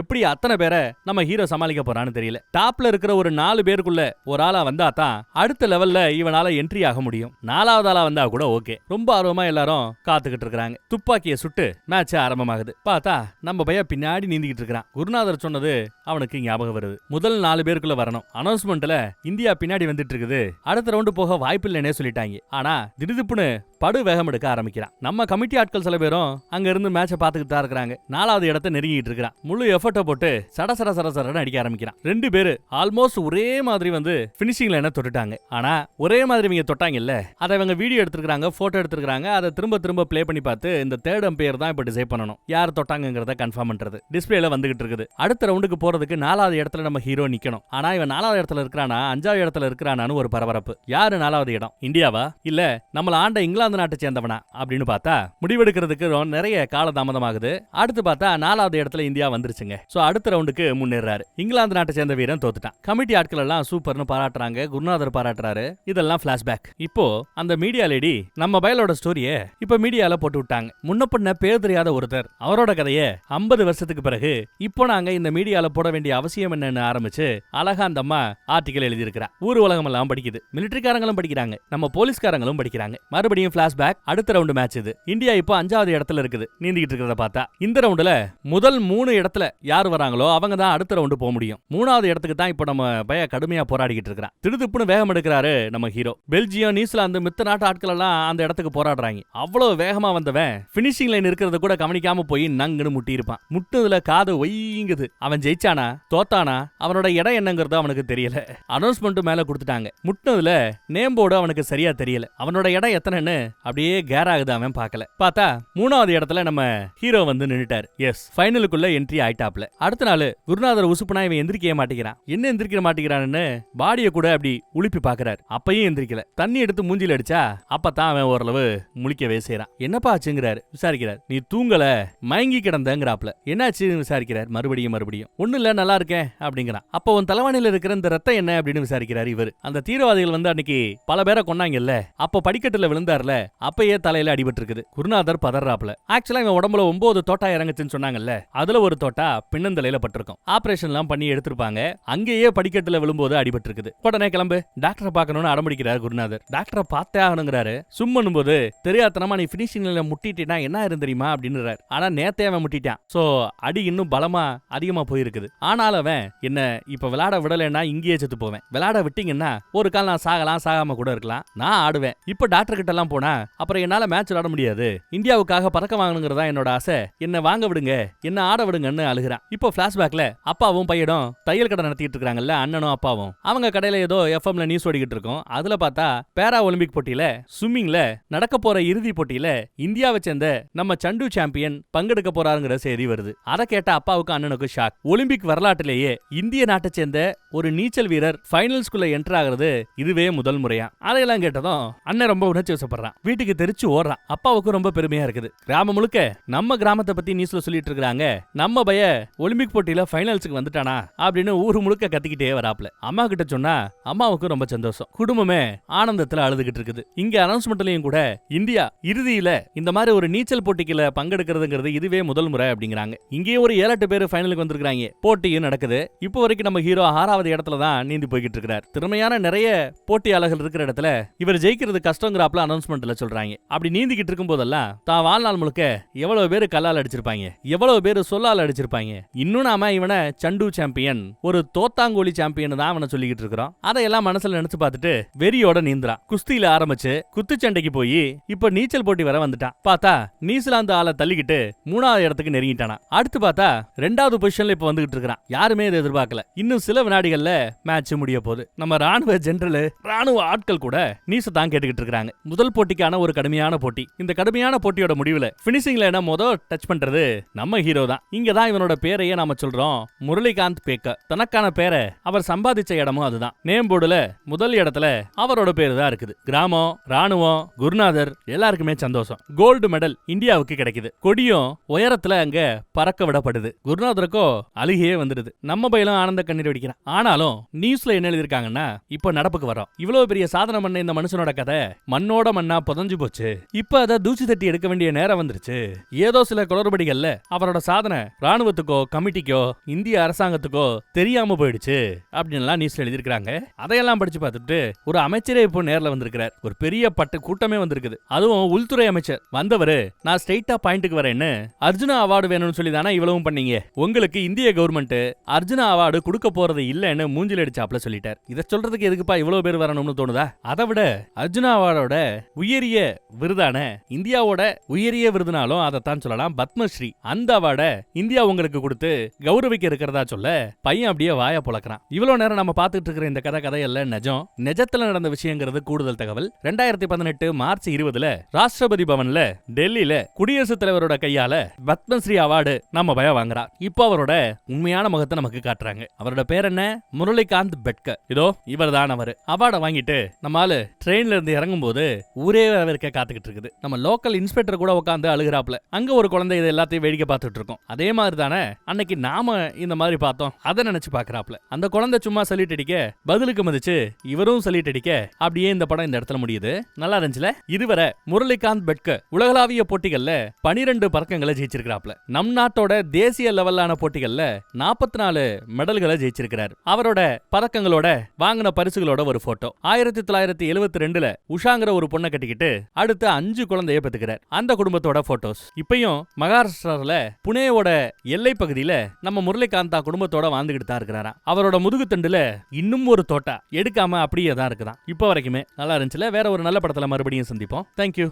எப்படி அத்தனை பேரை நம்ம ஹீரோ சமாளிக்க போறான்னு தெரியல. டாப்ல இருக்கிற ஒரு 4 பேருக்குள்ள ஒரு ஆளா வந்தா தான் அடுத்த லெவல்ல இவனால என்ட்ரி ஆக முடியும். 4வது ஆளா வந்தா கூட ஓகே. ரொம்ப ஆர்வமா எல்லாரும் காத்துக்கிட்டு இருக்காங்க. துப்பாக்கியை சுட்டு மேட்ச் ஆரம்பமாகுது. பார்த்தா நம்ம பையன் பின்னாடி நீந்திக்கிட்டு இருக்கான். குருநாதர் சொன்னது அவனுக்கு ஞாபகம் வருது. முதல் 4 பேருக்குள்ள வரணும். அனௌன்ஸ்மெண்ட்ல இந்தியா பின்னாடி வந்துட்டு இருக்குது, அடுத்த ரவுண்டு போக வாய்ப்பில்லைன்னே சொல்லிட்டாங்க. ஆனா திடுதிப்புன்னு படு வேகம் எடுக்க ஆரம்பிக்கிறான். நம்ம கமிட்டி ஆட்கள் சில பேரும் அங்க இருந்து மேட்சை பார்த்துக்கிட்டு தான் இருக்காங்க. 4வது இடத்தை நெருங்கிட்டு இருக்கான். முழு எஃபர்ட்டை போட்டு சட சட சட சடன்னு அடிக்க ஆரம்பிக்கிறான். 2 பேரு ஆல்மோஸ்ட் ஒரே மாதிரி வந்து பினிஷிங் லைனை தொட்டுட்டாங்க. ஆனா ஒரே மாதிரி இவங்க தொட்டாங்கல்ல, அதை இவங்க வீடியோ எடுத்துருக்காங்க, போட்டோ எடுத்துருக்காங்க. அதை திரும்ப திரும்ப பிளே பண்ணி பார்த்து இந்த தேர்ட் அம்பையர் தான் இப்ப டிசைட் பண்ணணும் யார் தொட்டாங்கிறத கன்ஃபார்ம் பண்றது. டிஸ்பிளேல வந்துகிட்டு இருக்குது. அடுத்த ரவுண்டுக்கு போறதுக்கு 4வது இடத்துல நம்ம ஹீரோ நிக்கணும். ஆனா இவன் 4வது இடத்துல இருக்கிறானா 5வது இடத்துல இருக்கிறானான்னு ஒரு பரபரப்பு. யாரு 4வது இடம்? இந்தியாவா இல்ல நம்மள ஆண்ட இங்கிலாந்து நாட்டை சேர்ந்தவனா அப்படின்னு பார்த்தா முடிவெடுக்கிறதுக்கு நிறைய காலதாமதமாகுது. அடுத்து பார்த்தா 4வது இடத்துல இந்தியா வந்துருச்சுங்க. சோ அடுத்த ரவுண்டுக்கு முன்னேறாரு. இங்கிலாந்து நாட்டை சேர்ந்த வீரன் தோத்துட்டான். கமிட்டி ஆட்கள் எல்லாம் சூப்பர்னு பாராட்டுறாங்க. குருநாதர் பாராட்டுறாரு. இதெல்லாம் பிளாஷ்பேக். இப்போ அந்த மீடியா லேடி நம்ம பயலோட ஸ்டோரியை இப்ப மீடியால போட்டு விட்டாங்க. முன்ன பின்ன பேர் தெரியாத ஒருத்தர் அவரோட கதையை 50 வருஷத்துக்கு பிறகு இப்போ நாங்க இந்த மீடியால போட வேண்டிய அவசியம் என்னன்னு ஆரம்பிச்சு அழகா அந்த அம்மா ஆர்டிகல் எழுதி இருக்கிறா. ஊர் உலகம் எல்லாம் படிக்குது. மிலிட்டரிக்காரங்களும் படிக்கிறாங்க, நம்ம போலீஸ்காரங்களும் படிக்கிறாங்க. மறுபடியும் பிளாஷ்பேக். அடுத்த ரவுண்டு மேட்ச் இது. இந்தியா இப்போ 5வது இடத்துல இருக்குது நீந்திக்கிட்டு இருக்கிறத பார்த்தா. இந்த ரவுண்டுல முதல் 3 இடத்துல யார் வராங்களோ அவங்க தான் அடுத்த ரவுண்டு போக முடியும். 3வது இடத்துக்கு தான் இப்போ நம்ம பய கடுமையா போராடிக்கிட்டு இருக்கிறான். திடுதிப்புன்னு வேகம் எடுக்கிறாரு நம்ம ஹீரோ. பெல்ஜியம், நியூசிலாந்து, மித்த நாட்டு ஆட்கள் எல்லாம் அந்த இடத்துக்கு போராடுறாங்க. அவ்வளவு வேகமா வந்தவன் பினிஷிங் லைன் இருக்கிறத கூட கவனிக்காம போய் நங்குன்னு முட்டி இருப்பான். முட்டுதுல காது ஒய்ங்குது. அவன் ஜெயிச்சானா தோத்தானா அவனோட இடம் என்னங்கிறது அவனுக்கு தெரியல. அனௌன்ஸ்மெண்ட் மேல கொடுத்துட்டாங்க. முட்டுனதுல நேம் போர்டு அவனுக்கு சரியா தெரியல. அவனோட இடம் எத்தனைன்னு அப்படியே கேர் ஆகுது. அவன் பார்க்கல. பார்த்தா 3வது இடத்துல நம்ம ஹீரோ வந்து நின்னுட்டாரு. S, ஃபைனலுக்குள்ள entry ஆயிட்டாப்ல. அடுத்த நாள் குருநாதர் உசுப்புனா இவன் எந்திரிக்கவே மாட்டேங்கிறான். என்ன எந்திரிக்க மாட்டேங்கிறான்னு பாடிய கூட அப்படி உளுப்பி பாக்குறாரு. அப்பயும் எந்திரிக்கல. தண்ணி எடுத்து மூஞ்சில அடிச்சா அப்பதான் அவன் ஓரளவு முழிக்கவே செய்யறான். என்னப்பா ஆச்சுங்கிறாரு. விசாரிக்கிறார். நீ தூங்கல, மயங்கி கிடந்தங்கிறாப்ல. என்னாச்சு விசாரிக்கிறார். மறுபடியும் ஒண்ணு இல்ல, நல்லா இருக்கேன் அப்படிங்கிறான். அப்போ உன் தலைவாணியில இருக்கிற இந்த ரத்தம் என்ன அப்படின்னு விசாரிக்கிறார் இவர். அந்த தீவிரவாதிகள் வந்து அன்னைக்கு பல பேரை கொன்னாங்கல்ல, அப்ப படிக்கட்டுல விழுந்தார்ல, அப்பயே தலையில அடிபட்டு இருக்குது. குருநாதர் பதறாப்ல. ஆக்சுவலா இவன் உடம்புல 9 தோட்டா இறங்குச்சுன்னு சொன்னாங்கல்ல, அதுல ஒரு தோட்டா பின்னந்தலையில பட்டிருக்கும். ஆபரேஷன் எல்லாம் பண்ணி எடுத்திருப்பாங்க. அங்கேயே படிக்கட்டுல விழும்போது அடிபட்டு இருக்குது. உடனே கிளம்பு, டாக்டரை பார்க்கணும்னு அடம்பிடிக்கிறார் குருநாதர். டாக்டரை பார்த்தே ஆகணுங்கிறாரு. சும்மனும் போது தெரியாதனமா நீ பினிஷிங்ல முட்டிட்டா என்ன ஆயிரும் தெரியுமா அப்படின்றாரு. ஆனா நேத்தே அவன் முட்டிட்டான். சோ அடி இன்னும் பலமா அதிகமா போயிருக்குது. ஆனாலும் அவன் என்ன இப்ப விளையாட விடலைன்னா இங்கேயே செத்து போவேன். விளையாட விட்டீங்கன்னா ஒரு கால் நான் சாகலாம், சாகாம கூட இருக்கலாம், நான் ஆடுவேன். இப்ப டாக்டர் கிட்ட எல்லாம் போனா அப்புறம் என்னால மேட்ச் விளையாட முடியாது. இந்தியாவுக்காக பறக்க வாங்கணுங்கிறதா என்னோட ஆசை. என்ன வாங்க விடுங்க, என்ன ஆட விடுங்கன்னு அழுகிறான். இப்போ பிளாஷ்பேக்ல அப்பாவும் பையனும் தையல் கடை நடத்திட்டு இருக்காங்கல்ல, அண்ணனும் அப்பாவும். அவங்க கடையில ஏதோ எஃப்எம்ல நியூஸ் ஓடிக்கிட்டு இருக்கும். அதுல பார்த்தா பேரா ஒலிம்பிக் போட்டியில ஸ்விம்மிங்ல நடக்க போற இறுதி போட்டியில இந்தியாவை சேர்ந்த நம்ம சண்டு சாம்பியன் பங்கெடுக்க போறாருங்கிற செய்தி வருது. அதை கேட்ட அப்பாவுக்கு அண்ணனுக்கு ஷாக். ஒலிம்பிக் வரலாற்றிலேயே இந்திய நாட்டை சேர்ந்த ஒரு நீச்சல் வீரர் ஃபைனல்ஸ்குள்ள என்டர் ஆகிறது இதுவே முதல் முறையா. அதையெல்லாம் கேட்டதும் அண்ணன் ரொம்ப உணர்ச்சி வசப்படுறான். வீட்டுக்கு தெரிச்சு ஓடுறான். அப்பாவுக்கு ரொம்ப பெருமையா இருக்குது. கிராமம் முழுக்க நம்ம கிராமத்தை பத்தி நியூஸ்ல சொல்லிட்டு இருக்காங்க. நம்ம பைய ஒலிம்பிக் போட்டியில ஃபைனல்ஸ்க்கு வந்துட்டானா அப்படின்னு ஊரு முழுக்க கத்திக்கிட்டே வராப்ல. அம்மா கிட்ட சொன்னா அம்மாவுக்கு ரொம்ப சந்தோஷம். குடும்பமே ஆனந்தத்துல அழுதுகிட்டு இருக்குது. இங்க அனௌன்ஸ்மெண்ட்லயும் கூட இந்தியா இறுதியில இந்த மாதிரி ஒரு நீச்சல் போட்டிக்குள்ள பங்கெடுக்கிறதுங்கிறது இதுவே முதல் முறை அப்படிங்கிறாங்க. இங்கே ஒரு 7-8 பேர் ஃபைனலுக்கு வந்திருக்காங்க. போட்டியும் நடக்குது. இப்போ வரைக்கும் நம்ம ஹீரோ 6வது இடத்துல தான் நீந்தி போய்கிட்டு இருக்கிறார். திறமையான நிறைய போட்டியாளர்கள் இருக்கிற இடத்துல இவர் ஜெயிக்கிறது கஷ்டங்கிறாப்ல அனௌன்ஸ்மெண்ட்ல சொல்றாங்க. அப்படி நீந்திக்கிட்டு இருக்கும் போதெல்லாம் தான் வாழ்நாள் முழுக்க எவ்வளவு பேர் கல்லால் அடிச்சிருப்பாங்க, எவ்வளவு பேர் சொல்லால் அடிச்சிருப்பாங்க. இன்னும் நாம இவனை சண்டு சாம்பியன், ஒரு தோத்தாங்கோலி சாம்பியன் தான் அவனை சொல்லிக்கிட்டு இருக்கிறோம். அதையெல்லாம் மனசுல நினைச்சு பார்த்துட்டு வெறியோட நீந்துறான். குஸ்தியில ஆரம்பிச்சு குத்துச்சண்டைக்கு போய் இப்ப நீச்சல் போட்டி வர வந்துட்டான். பார்த்தா நியூசிலாந்து ஆளை தள்ளிக்கிட்டு 3வது இடத்துக்கு நெருங்கிட்டானா. அடுத்து பார்த்தா 2வது பொசிஷன்ல இப்ப வந்துகிட்டு இருக்கான். யாருமே இதை எதிர்பார்க்கல. இன்னும் சில வினாடிகள்ல மேட்ச் முடிய போகுது. நம்ம ராணுவ ஜெனரல், ராணுவ ஆட்கள் கூட நியூஸ் தான் கேட்டுக்கிட்டு இருக்காங்க. முதல் போட்டிக்கான ஒரு கடுமையான போட்டி. இந்த கடுமையான போட்டியோட முடிவுல பினிஷிங்ல என்ன டச் பண்றது நம்ம ஹீரோ தான். இங்க தான் இவனோட பேரையே நாம சொல்றோம், முரளிகாந்த் பேக்கர். தனக்கான பேரை அவர் சம்பாதிச்ச இடமும் அதுதான். நேம் போர்டுல முதல் இடத்துல அவரோட பேரு தான் இருக்குது. கிராமம், ராணுவம், குருநாதர் எல்லாருக்குமே சந்தோஷம். கோல்டு மெடல் இந்தியாவுக்கு கிடைக்குது. கொடியும் உயரத்துல அங்க பறக்க விடப்படுது. குருநாதருக்கோ அழுகையே வந்துடுது. நம்ம பையலும் ஆனந்த கண்ணீர் வெடிக்கிறான். ஆனாலும் நியூஸ்ல என்ன எழுதிருக்காங்கன்னா இப்ப நடப்புக்கு வரோம். இவ்வளவு பெரிய சாதனை பண்ண இந்த மனுஷனோட கதை மண்ணோட மண்ணா எல்லாம் புதஞ்சு போச்சு. இப்ப அதை தூசி தட்டி எடுக்க வேண்டிய நேரம் வந்துருச்சு. ஏதோ சில குளறுபடிகள்ல அவரோட சாதனை ராணுவத்துக்கோ கமிட்டிக்கோ இந்திய அரசாங்கத்துக்கோ தெரியாம போயிடுச்சு அப்படின்னு நியூஸ்ல எழுதிருக்காங்க. அதையெல்லாம் படிச்சு பார்த்துட்டு ஒரு அமைச்சரே இப்போ நேர்ல வந்திருக்கிறார். ஒரு பெரிய பட்டு கூட்டமே வந்திருக்குது. அதுவும் உள்துறை அமைச்சர் வந்தவரு நான் ஸ்ட்ரைட்டா பாயிண்ட்டுக்கு வரேன்னு அர்ஜுனா அவார்டு வேணும்னு சொல்லி தானே இவ்வளவும் பண்ணீங்க. உங்களுக்கு இந்திய கவர்மெண்ட் அர்ஜுனா அவார்டு கொடுக்க போறது இல்லன்னு மூஞ்சில அடிச்சாப்ல சொல்லிட்டார். இதை சொல்றதுக்கு எதுக்குப்பா இவ்வளவு பேர் வரணும்னு தோணுதா? அதை விட அர்ஜுனா அவார்டோட உயரிய விருதான இந்தியாவோட உயரிய விருதுனாலும் அதைத்தான் சொல்லலாம் பத்மஸ்ரீ. அந்த அவார்டை இந்தியா உங்களுக்கு கொடுத்து கௌரவிக்க இருக்கிறதா சொல்ல பையன் அப்படியே வாய பொளக்குறான். இவ்வளவு நேரம் நம்ம பார்த்துட்டு இருக்கிற இந்த கதையல்ல நிஜம். நிஜத்துல நடந்த விஷயங்கிறது கூடுதல் தகவல். 2018 மார்ச் 20 ராஷ்டிரபதி பவன்ல டெல்லியில குடியரசுத் தலைவரோட கையால பத்மஸ்ரீ அவார்டு நம்ம பய வாங்குறார். இப்போ அவரோட உண்மையான முகத்தை நமக்கு காட்டுறாங்க. அவரோட பேர் என்ன? முரளிகாந்த் பெட்கர். இதோ இவர் தான் அவர். அவார்டை வாங்கிட்டு நம்மால ட்ரெயின்ல இருந்து இறங்கும் போது ஊரே அவருக்க காத்துக்கிட்டு இருக்குது. நம்ம லோக்கல் இன்ஸ்பெக்டர் கூட உட்காந்து அழுகிறாப்ல. அங்க ஒரு குழந்தை இதை எல்லாத்தையும் வேடிக்கை பார்த்துட்டு இருக்கோம். அதே மாதிரி தானே அன்னைக்கு நாம இந்த மாதிரி பார்த்தோம். அதை நினைச்சு பாக்குறாப்ல. அந்த குழந்தை சும்மா சல்யூட் அடிக்க பதிலுக்கு மதிச்சு இவரும் சல்யூட் அடிக்க அப்படியே இந்த படம் இந்த இடத்துல முடியுது. நல்லா இருந்துச்சுல? இதுவரை முரளிகாந்த் பெட்கர் உலகளாவிய போட்டிகள்ல 12 பதக்கங்களை ஜெயிச்சிருக்கிறாப்ல. நம் நாட்டோட தேசிய லெவலான போட்டிகள்ல 44 மெடல்களை ஜெயிச்சிருக்கிறார். அவரோட பதக்கங்களோட வாங்கின பரிசுகளோட ஒரு போட்டோ. 1972 உஷாங்கிற ஒரு பொண்ணை கட்டிக்கிட்டு அடுத்து 5 குழந்தைய பெத்துக்கிறார். அந்த குடும்பத்தோட போட்டோஸ் இப்பயும் மகாராஷ்டிரால புனேவோட எல்லை பகுதியில நம்ம முரளிகாந்தா குடும்பத்தோட வாழ்ந்துகிட்டு தான் இருக்கிறாராம். அவரோட முதுகு தண்டுல இன்னும் ஒரு தோட்டா எடுக்காம அப்படியே தான் இருக்குதான். இப்ப வரைக்குமே நல்லா இருந்துச்சுல? வேற ஒரு நல்ல படத்துல மறுபடியும் சந்திப்போம். தேங்க்யூ.